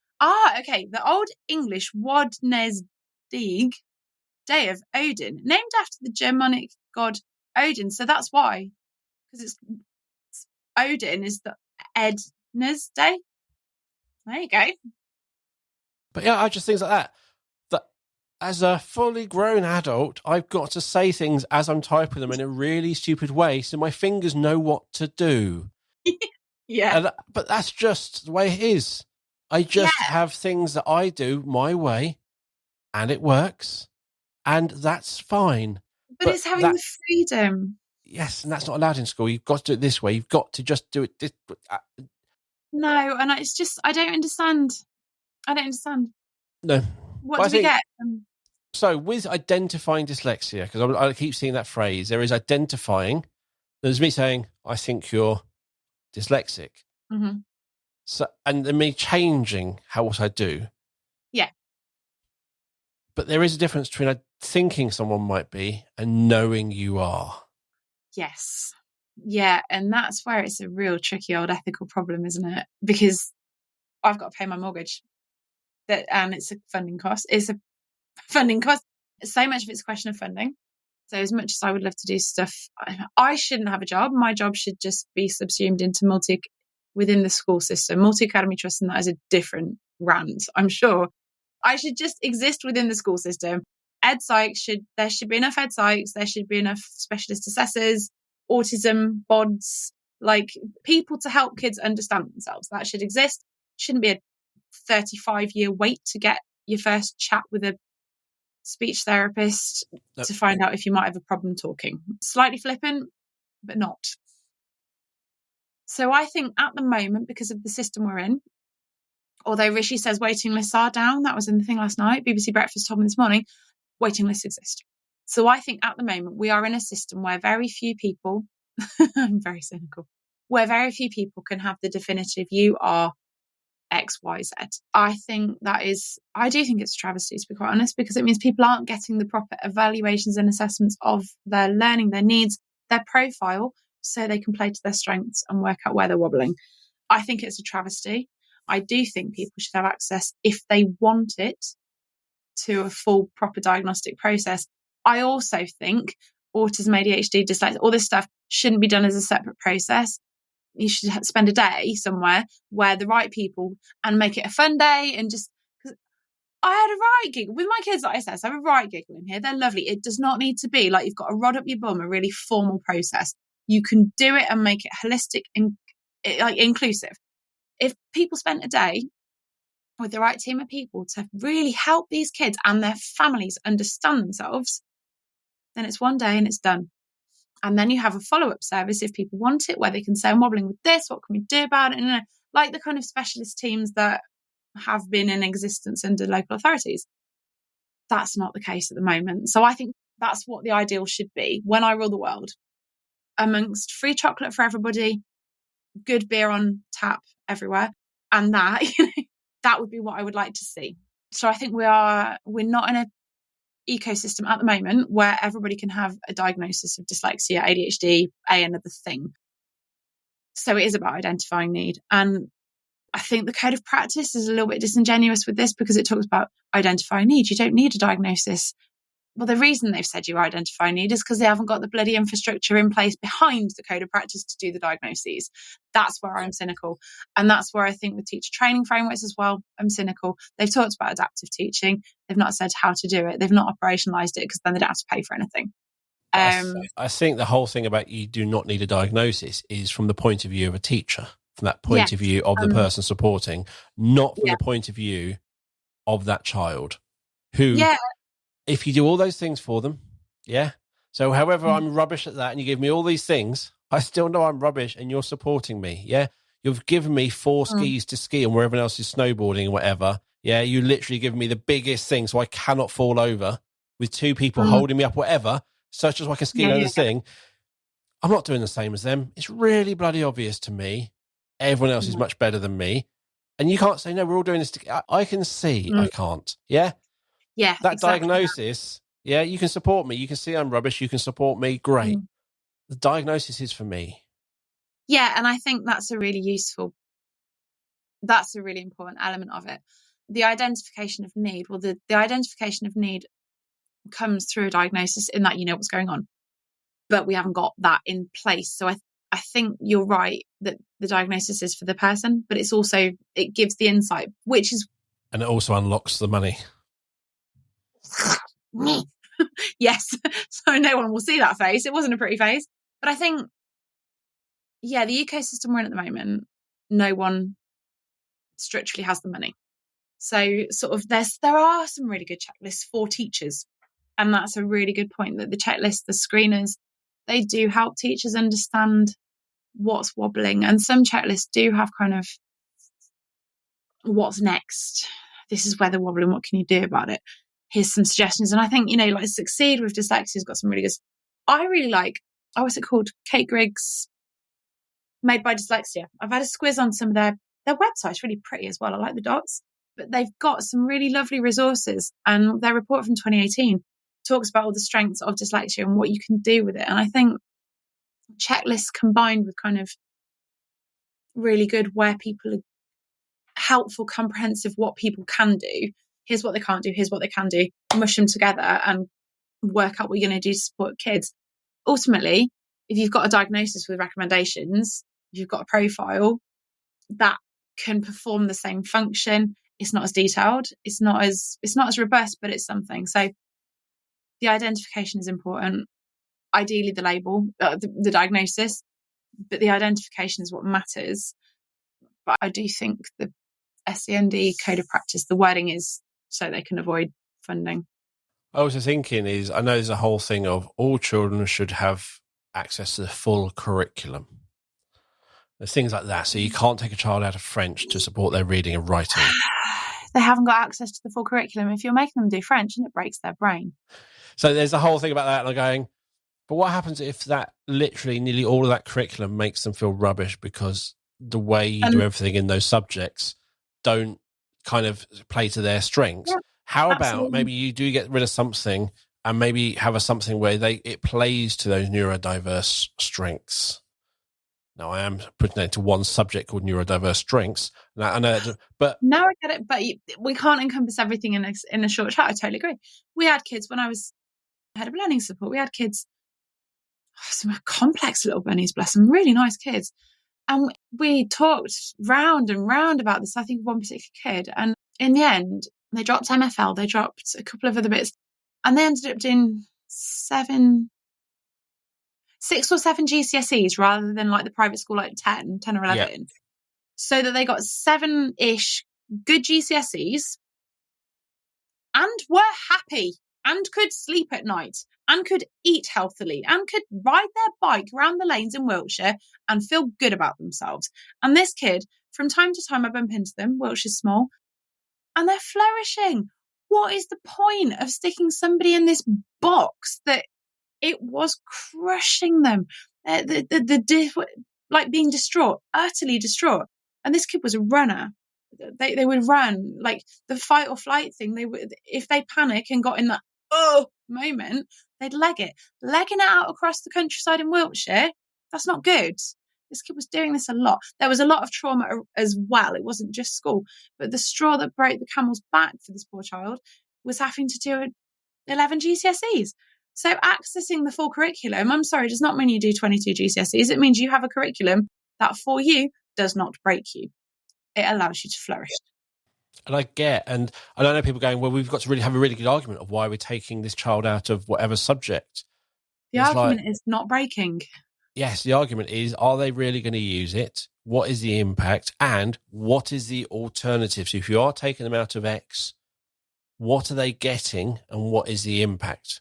okay. The Old English Wadnesdig, day of Odin, named after the Germanic god Odin. So that's why, because it's Odin is the Edna's day. There you go. But yeah, I just things like that. That as a fully grown adult, I've got to say things as I'm typing them in a really stupid way, so my fingers know what to do. Yeah. But that's just the way it is. I just have things that I do my way, and it works, and that's fine. But it's having the freedom. Yes, and that's not allowed in school. You've got to do it this way. You've got to just do it this. No, and it's just I don't understand. No. What do we get? So with identifying dyslexia, because I keep seeing that phrase, there is identifying. There's me saying, I think you're dyslexic. Mm-hmm. So, and then me changing what I do. Yeah. But there is a difference between thinking someone might be and knowing you are. Yes. Yeah, and that's where it's a real tricky old ethical problem, isn't it? Because I've got to pay my mortgage. And it's a funding cost. It's a funding cost. So much of it's a question of funding. So as much as I would love to do stuff, I shouldn't have a job. My job should just be subsumed into within the school system. Multi-academy trust, and that is a different rant, I'm sure. I should just exist within the school system. There should be enough ed psychs, there should be enough specialist assessors, autism bods, like people to help kids understand themselves. That should exist. Shouldn't be a 35-year wait to get your first chat with a speech therapist to find out if you might have a problem talking. Slightly flippant, but not. So I think at the moment, because of the system we're in, although Rishi says waiting lists are down, that was in the thing last night, BBC Breakfast told me this morning, waiting lists exist. So I think at the moment we are in a system where very few people, I'm very cynical, where very few people can have the definitive, you are X, Y, Z. I do think it's a travesty, to be quite honest, because it means people aren't getting the proper evaluations and assessments of their learning, their needs, their profile, so they can play to their strengths and work out where they're wobbling. I think it's a travesty. I do think people should have access, if they want it, to a full proper diagnostic process. I also think autism, ADHD, dyslexia, all this stuff shouldn't be done as a separate process. You should spend a day somewhere where the right people, and make it a fun day, and just, because I had a right giggle with my kids, like I said, so I have a right giggle in here. They're lovely. It does not need to be like you've got to rod up your bum, a really formal process. You can do it and make it holistic and like inclusive. If people spent a day with the right team of people to really help these kids and their families understand themselves, then it's one day and it's done. And then you have a follow-up service if people want it, where they can say, I'm wobbling with this, what can we do about it? And like the kind of specialist teams that have been in existence under local authorities. That's not the case at the moment. So I think that's what the ideal should be when I rule the world. Amongst free chocolate for everybody, good beer on tap everywhere, and that, that would be what I would like to see. So I think we're not in a ecosystem at the moment where everybody can have a diagnosis of dyslexia, ADHD, another thing. So it is about identifying need. And I think the code of practice is a little bit disingenuous with this, because it talks about identifying need. You don't need a diagnosis. Well, the reason they've said you identify need is because they haven't got the bloody infrastructure in place behind the code of practice to do the diagnoses. That's where I'm cynical. And that's where I think with teacher training frameworks as well, I'm cynical. They've talked about adaptive teaching. They've not said how to do it. They've not operationalized it, because then they don't have to pay for anything. I think the whole thing about you do not need a diagnosis is from the point of view of a teacher, from that point of view of the person supporting, not from the point of view of that child who... If you do all those things for them, so however I'm rubbish at that and you give me all these things, I still know I'm rubbish and you're supporting me, You've given me 4 skis to ski and where everyone else is snowboarding and whatever, You literally give me the biggest thing so I cannot fall over with 2 people holding me up, whatever. such as like a ski learner's thing. I'm not doing the same as them. It's really bloody obvious to me. Everyone else is much better than me. And you can't say, no, we're all doing this together. I can see I can't. Yeah? Yeah. That diagnosis, you can support me. You can see I'm rubbish. You can support me. Great. The diagnosis is for me. Yeah, and I think that's a really important element of it. The identification of need, the identification of need comes through a diagnosis in that you know what's going on. But we haven't got that in place. So I think you're right that the diagnosis is for the person, but it gives the insight, which is... And it also unlocks the money. Yes. So no one will see that face. It wasn't a pretty face. But I think, the ecosystem we're in at the moment, no one structurally has the money. So sort of there are some really good checklists for teachers. And that's a really good point, that the checklists, the screeners, they do help teachers understand what's wobbling. And some checklists do have kind of what's next. This is where they're wobbling. What can you do about it? Here's some suggestions. And I think, like Succeed with Dyslexia has got some really good... I really like, what's it called? Kate Griggs' Made by Dyslexia. I've had a squiz on some of their website's really pretty as well. I like the dots. But they've got some really lovely resources. And their report from 2018 talks about all the strengths of dyslexia and what you can do with it. And I think checklists combined with kind of really good where people are helpful, comprehensive, what people can do. Here's what they can't do. Here's what they can do. Mush them together and work out what you're going to do to support kids. Ultimately, if you've got a diagnosis with recommendations, if you've got a profile that can perform the same function, it's not as detailed, it's not as robust, but it's something. So the identification is important. Ideally, the label, the diagnosis, but the identification is what matters. But I do think the SEND code of practice, the wording is so they can avoid funding. I was thinking I know there's a whole thing of all children should have access to the full curriculum. There's things like that. So you can't take a child out of French to support their reading and writing. They haven't got access to the full curriculum. If you're making them do French, and it breaks their brain. So there's a whole thing about that. And I'm going, but what happens if that literally nearly all of that curriculum makes them feel rubbish because the way you do everything in those subjects don't kind of play to their strengths? Yeah, how about maybe you do get rid of something and maybe have something where it plays to those neurodiverse strengths? Now, I am putting it into one subject called neurodiverse strengths. I know, but now I get it. But we can't encompass everything in a short chat. I totally agree. We had kids when I was head of learning support. We had kids, some complex little bunnies, bless them, really nice kids. And we talked round and round about this, I think, of one particular kid. And in the end, they dropped MFL, they dropped a couple of other bits, and they ended up doing 6 or 7 GCSEs rather than like the private school, like 10 or 11. Yeah. So that they got 7-ish good GCSEs and were happy and could sleep at night and could eat healthily and could ride their bike around the lanes in Wiltshire and feel good about themselves. And this kid, from time to time, I bump into them. Wiltshire's small, and they're flourishing. What is the point of sticking somebody in this box that it was crushing them? Like being distraught, utterly distraught. And this kid was a runner. They would run, like the fight or flight thing. They would, if they panic and got in that moment, they'd legging it out across the countryside in Wiltshire. That's not good. This kid was doing this a lot. There was a lot of trauma as well. It wasn't just school, but the straw that broke the camel's back for this poor child was having to do 11 GCSEs. So accessing the full curriculum, I'm sorry, does not mean you do 22 GCSEs. It means you have a curriculum that for you does not break you. It allows you to flourish. And I know people going, well, we've got to really have a really good argument of why we're taking this child out of whatever subject. The argument is not breaking. Yes, the argument is, are they really going to use it? What is the impact? And what is the alternative? So if you are taking them out of X, what are they getting and what is the impact?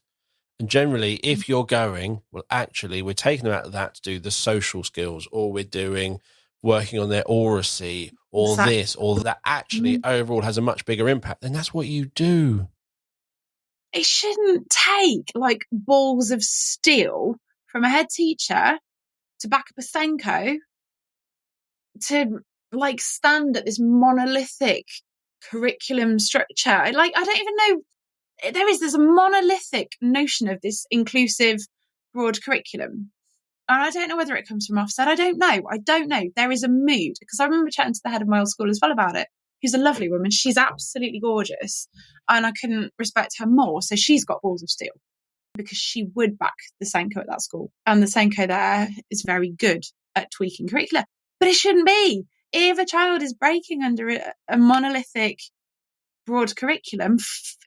And generally, if you're going, well, actually, we're taking them out of that to do the social skills, or we're working on their oracy, or this, or that actually overall has a much bigger impact, then that's what you do. it shouldn't take like balls of steel from a head teacher to back up a Senko to like stand at this monolithic curriculum structure. I don't even know. There's a monolithic notion of this inclusive, broad curriculum. And I don't know whether it comes from Ofsted. I don't know. There is a mood, because I remember chatting to the head of my old school as well about it, who's a lovely woman. She's absolutely gorgeous. And I couldn't respect her more. So she's got balls of steel, because she would back the Senko at that school. And the Senko there is very good at tweaking curricula. But it shouldn't be. If a child is breaking under a monolithic broad curriculum,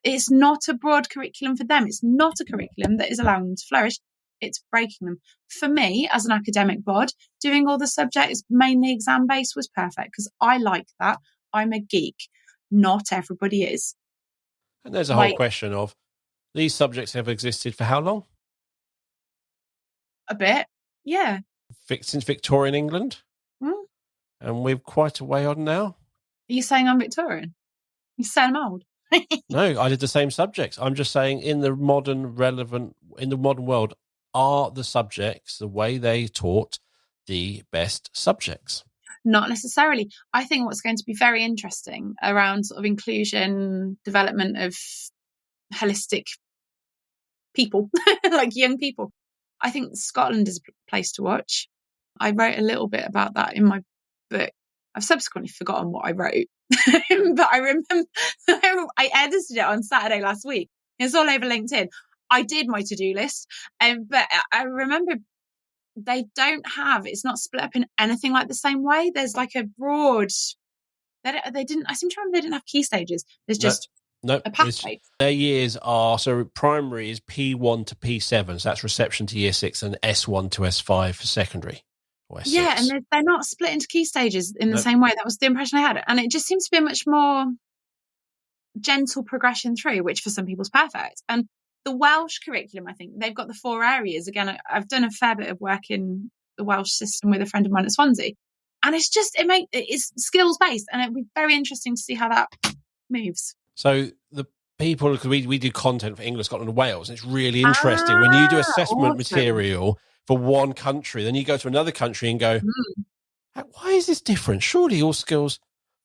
it's not a broad curriculum for them. It's not a curriculum that is allowing them to flourish. It's breaking them. For me, as an academic bod, doing all the subjects mainly exam based was perfect, because I like that. I'm a geek. Not everybody is. And there's a whole question of, these subjects have existed for how long? A bit, yeah. Since Victorian England? And we're quite a way on now. Are you saying I'm Victorian? You saying I'm old? No, I did the same subjects. I'm just saying, in the modern world, are the subjects, the way they taught, the best subjects? Not necessarily. I think what's going to be very interesting around sort of inclusion, development of holistic people, like young people, I think Scotland is a place to watch. I wrote a little bit about that in my book. I've subsequently forgotten what I wrote, but I remember I edited it on Saturday last week. It's all over LinkedIn. I did my to-do list, but I remember it's not split up in anything like the same way. There's like a broad, I seem to remember they didn't have key stages. There's just a pathway. Their years are, so primary is P1 to P7, so that's reception to year 6, and S1 to S5 for secondary. Yeah, and they're not split into key stages in the same way. That was the impression I had. And it just seems to be a much more gentle progression through, which for some people is perfect. And the Welsh curriculum, I think, they've got the 4 areas. Again, I've done a fair bit of work in the Welsh system with a friend of mine at Swansea. And it's just, it's skills-based. And it'd be very interesting to see how that moves. So the people, because we do content for England, Scotland and Wales, and it's really interesting. When you do assessment material for one country, then you go to another country and go, why is this different? Surely all skills...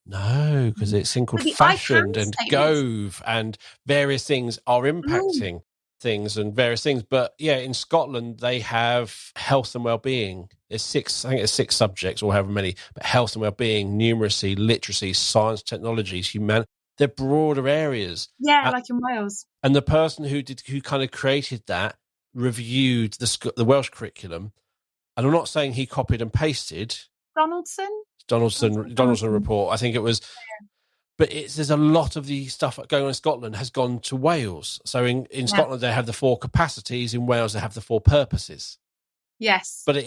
No, because it's thing called fashioned and Gove, and various things are impacting things and various things. But yeah, in Scotland, they have health and well-being. There's 6 subjects, or however many, but health and well-being, numeracy, literacy, science, technologies, humanity. They're broader areas. Yeah, like in Wales. And the person who kind of created that reviewed the Welsh curriculum. And I'm not saying he copied and pasted. Donaldson report. I think it was, but there's a lot of the stuff going on in Scotland has gone to Wales. So in Scotland they have the 4 capacities. In Wales they have the 4 purposes. Yes, but but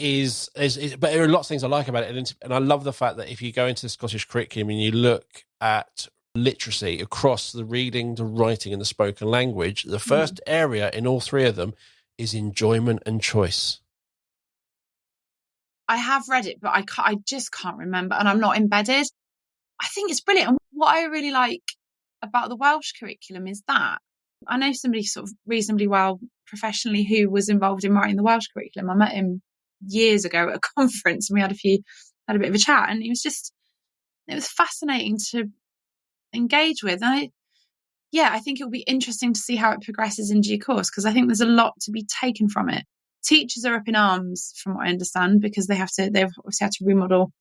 there are lots of things I like about it, and I love the fact that if you go into the Scottish curriculum and you look at literacy across the reading, the writing, and the spoken language, the first area in all 3 of them is enjoyment and choice. I have read it, but I just can't remember, and I'm not embedded. I think it's brilliant. And what I really like about the Welsh curriculum is that I know somebody sort of reasonably well professionally who was involved in writing the Welsh curriculum. I met him years ago at a conference, and we had a bit of a chat, and it was fascinating to engage with. And I think it will be interesting to see how it progresses in due course, because I think there's a lot to be taken from it. Teachers are up in arms, from what I understand, because they've obviously had to remodel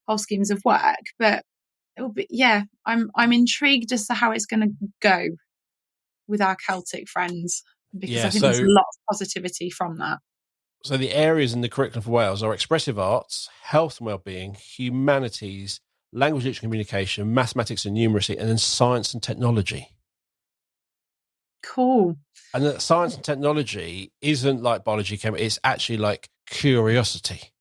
whole schemes of work. But it will be, I'm intrigued as to how it's going to go with our Celtic friends, because I think there's a lot of positivity from that. So the areas in the curriculum for Wales are expressive arts, health and wellbeing, humanities, language, literature, communication, mathematics and numeracy, and then science and technology. Cool. And that science and technology isn't like biology, chemistry. It's actually like curiosity.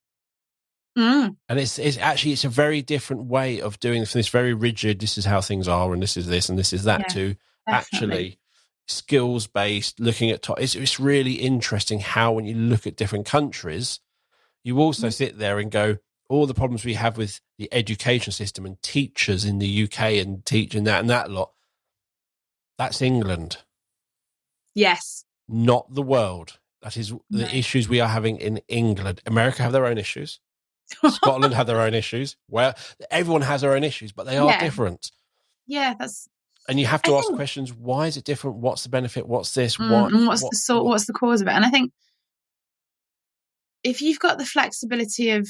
And it's a very different way of doing this very rigid, this is how things are, and this is this, and this is that, to actually skills-based, looking at... It's really interesting how, when you look at different countries, you also sit there and go, all the problems we have with the education system and teachers in the UK and teaching that and that lot, that's England. Yes. not the world. That is the No. issues we are having in England. America have their own issues. Scotland have their own issues. Where everyone has their own issues, but they are different. Yeah, that's. And you have I to ask think, questions. Why is it different? What's the benefit? What's this? and what's the cause of it? And I think if you've got the flexibility of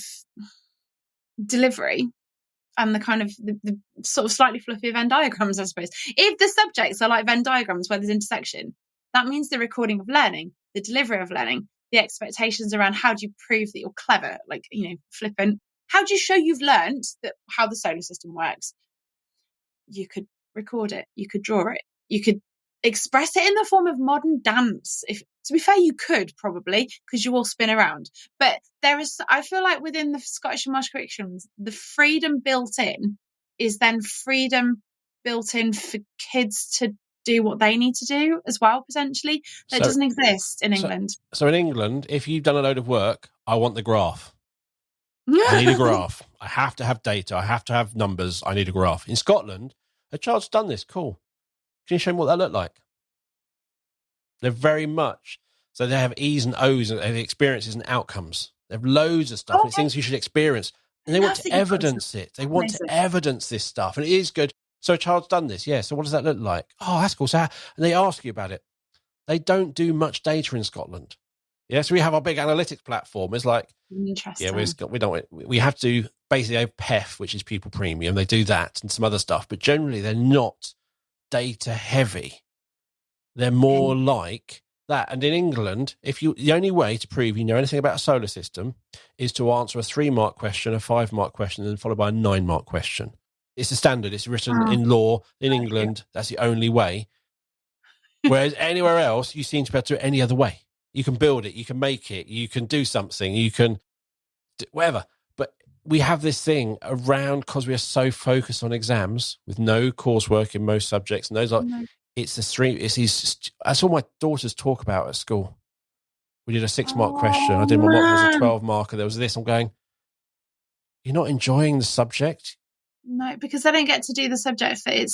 delivery and the kind of the sort of slightly fluffy Venn diagrams, I suppose, if the subjects are like Venn diagrams where there's intersection, that means the recording of learning, the delivery of learning, the expectations around how do you prove that you're clever, like, flippant. How do you show you've learned that how the solar system works? You could record it, you could draw it, you could express it in the form of modern dance. If, to be fair, you could probably, because you all spin around. But I feel like within the Scottish and Welsh curriculums, the freedom built in is then freedom built in for kids to do what they need to do as well, potentially. That doesn't exist in England. So in England, if you've done a load of work, I want the graph. I need a graph. I have to have data. I have to have numbers. I need a graph. In Scotland, a child's done this. Cool. Can you show me what that looked like? They're very much, so they have E's and O's and they have experiences and outcomes. They have loads of stuff. And it's things you should experience. And they want to evidence it. They want to evidence this stuff. And it is good. So a child's done this. Yeah. So what does that look like? Oh, that's cool. And they ask you about it. They don't do much data in Scotland. Yeah. So we have our big analytics platform. It's like, interesting. Yeah, we have to basically have PEF, which is Pupil Premium. They do that and some other stuff, but generally they're not data heavy. They're more like that. And in England, the only way to prove you know anything about a solar system is to answer a 3-mark question, a 5-mark question, and then followed by a 9-mark question. It's a standard. It's written in law in England. That's the only way. Whereas anywhere else, you seem to be able to do it any other way. You can build it. You can make it. You can do something. You can do whatever. But we have this thing around because we are so focused on exams with no coursework in most subjects. And those it's that's all my daughters talk about at school. We did a 6-mark question. I did my mock, it was a 12-marker. There was this. I'm going, you're not enjoying the subject? No, because they don't get to do the subject that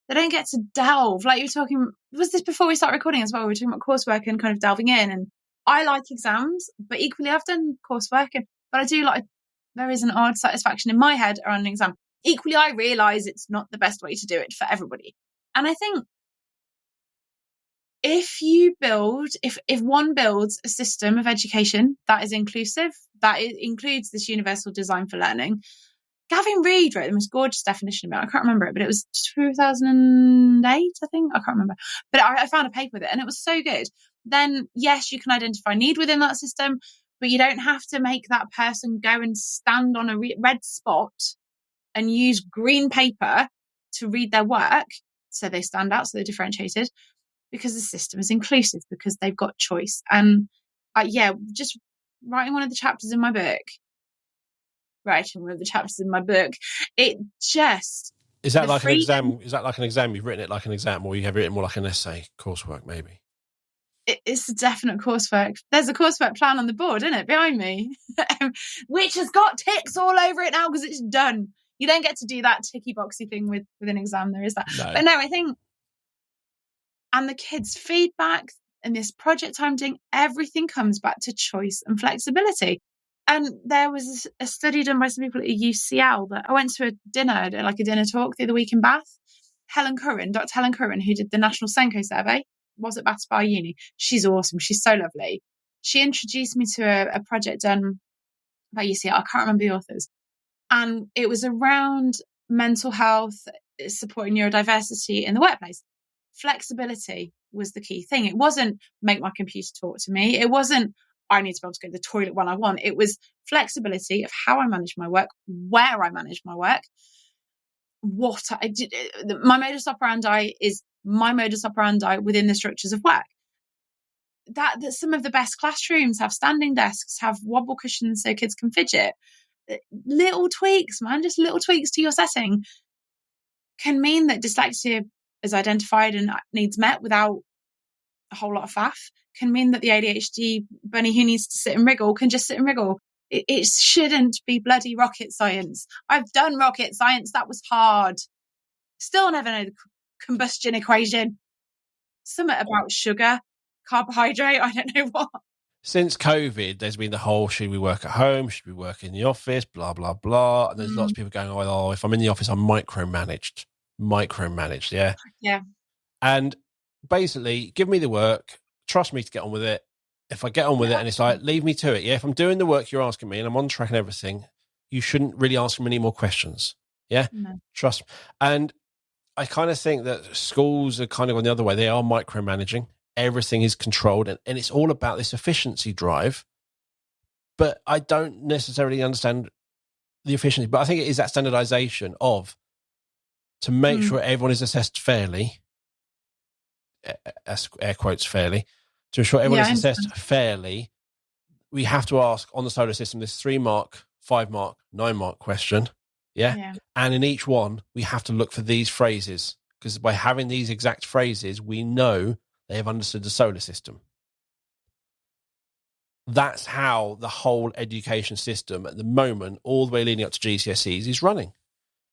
they don't get to delve. Like you were talking, was this before we start recording as well? We were talking about coursework and kind of delving in. And I like exams, but equally I've done coursework. But I do there is an odd satisfaction in my head around an exam. Equally, I realise it's not the best way to do it for everybody. And I think if one builds a system of education that is inclusive, that includes this universal design for learning. Gavin Reed wrote the most gorgeous definition of it. I can't remember it, but it was 2008, I think. I can't remember. But I found a paper with it and it was so good. Then, yes, you can identify need within that system, but you don't have to make that person go and stand on a red spot and use green paper to read their work so they stand out, so they're differentiated, because the system is inclusive, because they've got choice. And just writing one of the chapters in my book, it just... Is that like an exam? Is that like an exam? You've written it like an exam, or you have written more like an essay, coursework, maybe? It's a definite coursework. There's a coursework plan on the board, isn't it, behind me? Which has got ticks all over it now because it's done. You don't get to do that ticky boxy thing with an exam. There is that. No. But no, I think... And the kids' feedback and this project time doing, everything comes back to choice and flexibility. And there was a study done by some people at UCL that I went to a dinner talk the other week in Bath. Dr. Helen Curran, who did the National Senko survey, was at Bath Spa Uni. She's awesome. She's so lovely. She introduced me to a project done by UCL. I can't remember the authors. And it was around mental health, supporting neurodiversity in the workplace. Flexibility was the key thing. It wasn't make my computer talk to me. It wasn't I need to be able to go to the toilet when I want. It was flexibility of how I manage my work, where I manage my work, what I did. My modus operandi is my modus operandi within the structures of work. That some of the best classrooms have standing desks, have wobble cushions so kids can fidget. Little tweaks, man, just little tweaks to your setting can mean that dyslexia is identified and needs met without a whole lot of faff, can mean that the ADHD bunny who needs to sit and wriggle can just sit and wriggle. It shouldn't be bloody rocket science. I've done rocket science. That was hard. Still never know the combustion equation. something about sugar, carbohydrate, I don't know what. Since COVID, there's been the whole, should we work at home? Should we work in the office? Blah, blah, blah. And there's lots of people going, oh, if I'm in the office, I'm micromanaged, yeah? Yeah. And basically, give me the work, trust me to get on with it. If I get on with it and it's like, leave me to it, yeah? If I'm doing the work you're asking me and I'm on track and everything, you shouldn't really ask me any more questions, yeah? No. Trust. And I kind of think that schools are kind of on the other way. They are micromanaging. Everything is controlled, and it's all about this efficiency drive. But I don't necessarily understand the efficiency. But I think it is that standardization to make sure everyone is assessed fairly, air quotes fairly, to ensure everyone is assessed fairly. We have to ask on the solar system this 3-mark, 5-mark, 9-mark question. Yeah. And in each one, we have to look for these phrases, because by having these exact phrases, we know they have understood the solar system. That's how the whole education system at the moment, all the way leading up to GCSEs, is running.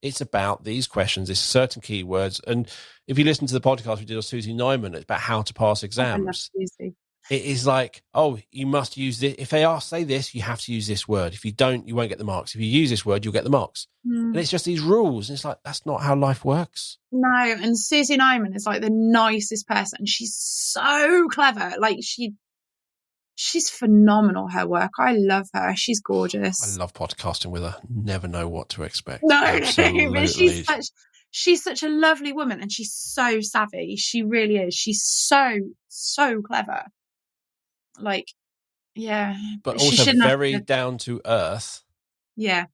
It's about these questions, these certain keywords. And if you listen to the podcast we did with Susie Nyman, it's about how to pass exams. I love Susie. It is like, oh, you must use this. If they say this, you have to use this word. If you don't, you won't get the marks. If you use this word, you'll get the marks. And it's just these rules. And it's like, that's not how life works. No, and Susie Nyman is like the nicest person. She's so clever. Like she's phenomenal, her work. I love her. She's gorgeous. I love podcasting with her. Never know what to expect. No, but she's such a lovely woman, and she's so savvy. She really is. She's so clever. Like, yeah. But also very down to earth. Yeah.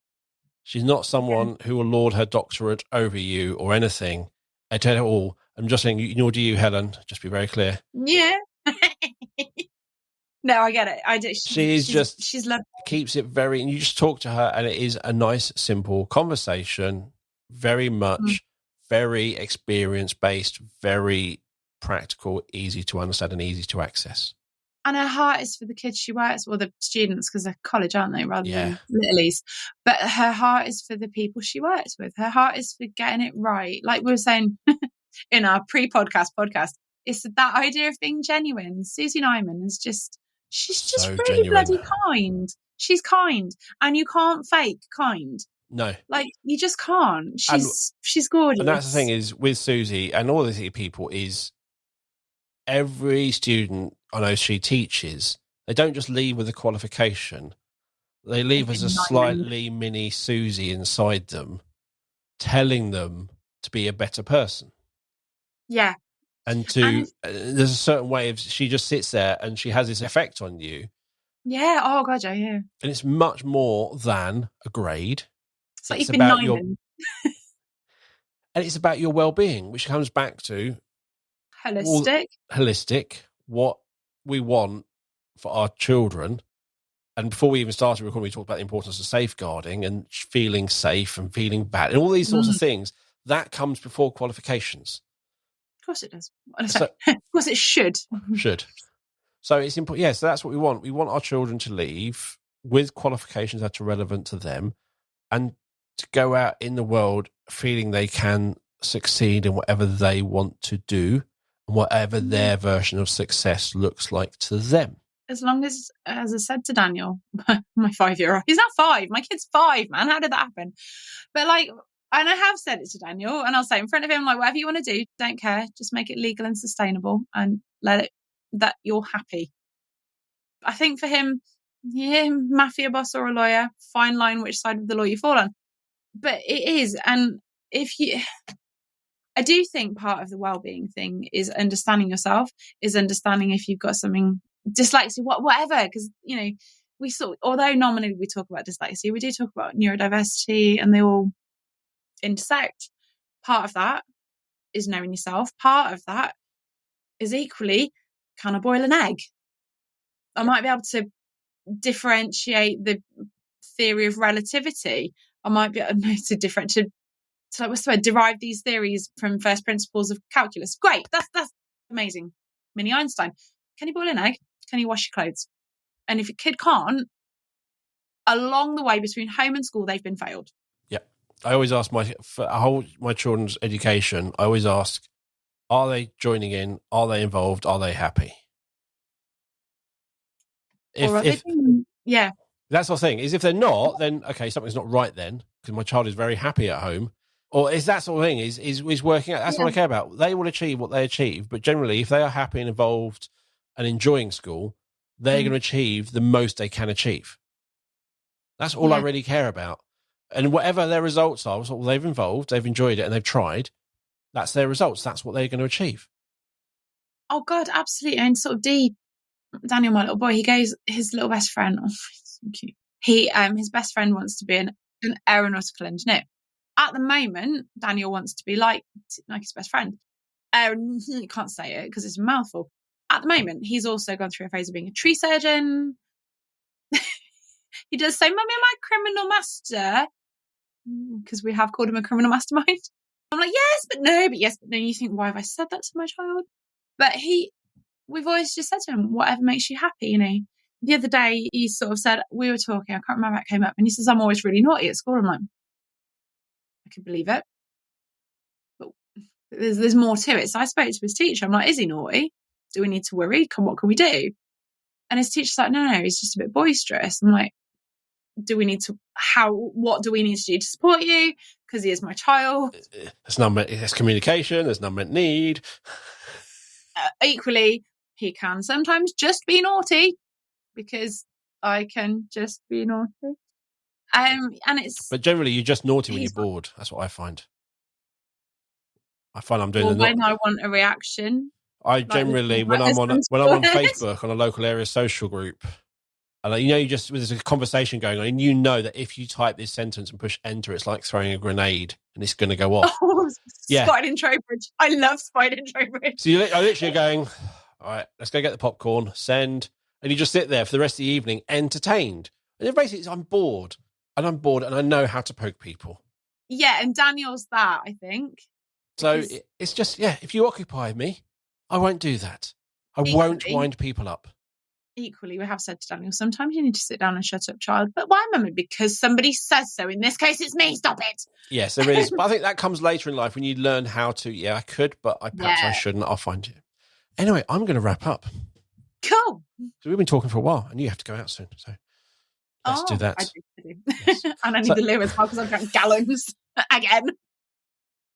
She's not someone who will lord her doctorate over you or anything at all. I'm just saying, nor do you, Helen. Just be very clear. Yeah. No, I get it. I do. She's lovely. Keeps it very, and you just talk to her, and it is a nice, simple conversation. Very much, very experience based, very practical, easy to understand, and easy to access. And her heart is for the kids she works with, or the students, because they're college, aren't they, rather than littlies. But her heart is for the people she works with. Her heart is for getting it right. Like we were saying in our pre-podcast podcast, it's that idea of being genuine. Susie Nyman is she's just really genuine. Bloody kind. She's kind. And you can't fake kind. No. Like, you just can't. She's gorgeous. And that's the thing is, with Susie and all these people, is every student I know she teaches, they don't just leave with a qualification. They leave as a slightly mini Susie inside them, telling them to be a better person. Yeah. And there's a certain way of, she just sits there and she has this effect on you. Yeah. Oh, God, yeah. And it's much more than a grade. It's like you've been about and it's about your well-being, which comes back to holistic, what we want for our children. And before we even started recording, we talked about the importance of safeguarding and feeling safe and feeling bad and all these sorts of things. That comes before qualifications. Of course it does. Of course it should. So it's important. Yeah, so that's what we want. We want our children to leave with qualifications that are relevant to them and to go out in the world feeling they can succeed in whatever they want to do and whatever their version of success looks like to them. As long as I said to Daniel, my 5-year-old, he's not 5. My kid's 5, man. How did that happen? But and I have said it to Daniel, and I'll say in front of him, whatever you want to do, don't care. Just make it legal and sustainable and let it, that you're happy. I think for him, mafia boss or a lawyer, fine line which side of the law you fall on. But it is, and I do think part of the well-being thing is understanding yourself, is understanding if you've got something, dyslexia, whatever, because, although nominally we talk about dyslexia, we do talk about neurodiversity and they all intersect. Part of that is knowing yourself. Part of that is equally, can I boil an egg? I might be able to differentiate the theory of relativity. I might be able to differentiate, derive these theories from first principles of calculus. Great, that's amazing. Mini Einstein. Can you boil an egg? Can you wash your clothes? And if a kid can't, along the way between home and school, they've been failed. Yeah. I always ask my children's education, I always ask, Are they joining in? Are they involved? Are they happy? Yeah. That's the thing, is if they're not, then okay, something's not right then, because my child is very happy at home. Or is that sort of thing is working out. That's what I care about. They will achieve what they achieve, but generally, if they are happy and involved and enjoying school, they're going to achieve the most they can achieve. That's all I really care about. And whatever their results are, well, they've involved, they've enjoyed it, and they've tried. That's their results. That's what they're going to achieve. Oh God, absolutely. And sort of Daniel, my little boy, he goes, his little best friend, oh, so cute. His best friend wants to be an aeronautical engineer. At the moment, Daniel wants to be like his best friend. You can't say it because it's a mouthful. At the moment, he's also gone through a phase of being a tree surgeon. He does say, "Mummy, am I a criminal master?" Because we have called him a criminal mastermind. I'm like, yes, but no, but yes, but no. You think, why have I said that to my child? But we've always just said to him, whatever makes you happy, you know. The other day, he sort of said, we were talking, I can't remember how it came up, and he says, I'm always really naughty at school. I'm like, I can believe it. But there's more to it. So I spoke to his teacher. I'm like, is he naughty? Do we need to worry? What can we do? And his teacher's like, no, he's just a bit boisterous. I'm like, what do we need to do to support you? Because he is my child. There's communication, there's an unmet need. Equally, he can sometimes just be naughty because I can just be naughty. But generally, you're just naughty when you're bored. That's what I find. I'm doing when I want a reaction. I generally, when I'm on Facebook on a local area social group, and there's a conversation going on, and you know that if you type this sentence and push enter, it's like throwing a grenade and it's going to go off. Spotted in Trowbridge. I love Spotted in Trowbridge. So I literally going, all right, let's go get the popcorn, send, and you just sit there for the rest of the evening entertained. And basically, I'm bored, and I know how to poke people. Yeah, and Daniel's that, I think. So it's just, if you occupy me, I won't do that. I won't wind people up. Equally, we have said to Daniel, sometimes you need to sit down and shut up, child. But why, Mummy? Because somebody says so. In this case, it's me. Stop it. Yes, there is. But I think that comes later in life when you learn how to, I could, but perhaps I shouldn't. I'll find you. Anyway, I'm going to wrap up. Cool. So we've been talking for a while, and you have to go out soon. So let's do that. I do. Yes. And I need the loo as well because I've drank gallons again.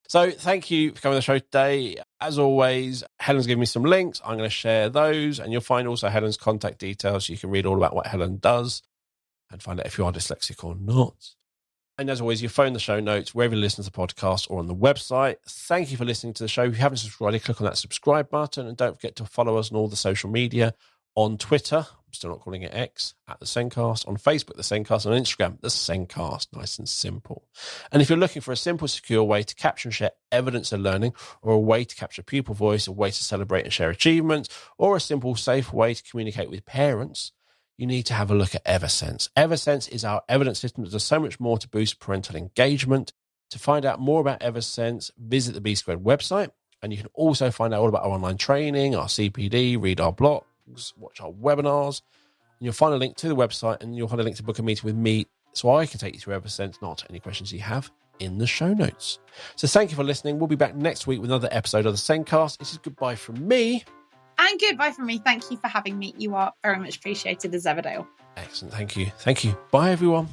So thank you for coming on the show today. As always, Helen's given me some links. I'm going to share those, and you'll find also Helen's contact details so you can read all about what Helen does and find out if you are dyslexic or not. And as always, you'll find the show notes wherever you listen to the podcast or on the website. Thank you for listening to the show. If you haven't subscribed, click on that subscribe button, and don't forget to follow us on all the social media. On Twitter, I'm still not calling it X, at the Sencast. On Facebook, the Sencast. On Instagram, the Sencast. Nice and simple. And if you're looking for a simple, secure way to capture and share evidence of learning, or a way to capture pupil voice, a way to celebrate and share achievements, or a simple, safe way to communicate with parents, you need to have a look at Eversense. Eversense is our evidence system that does so much more to boost parental engagement. To find out more about Eversense, visit the B Squared website, and you can also find out all about our online training, our CPD, read our blogs, watch our webinars, and you'll find a link to the website, and you'll find a link to book a meeting with me so I can take you through Eversense, not any questions you have, in the show notes. So thank you for listening. We'll be back next week with another episode of the Sencast. This is goodbye from me. And goodbye from me. Thank you for having me. You are very much appreciated as ever, Dale. Excellent. Thank you. Thank you. Bye, everyone.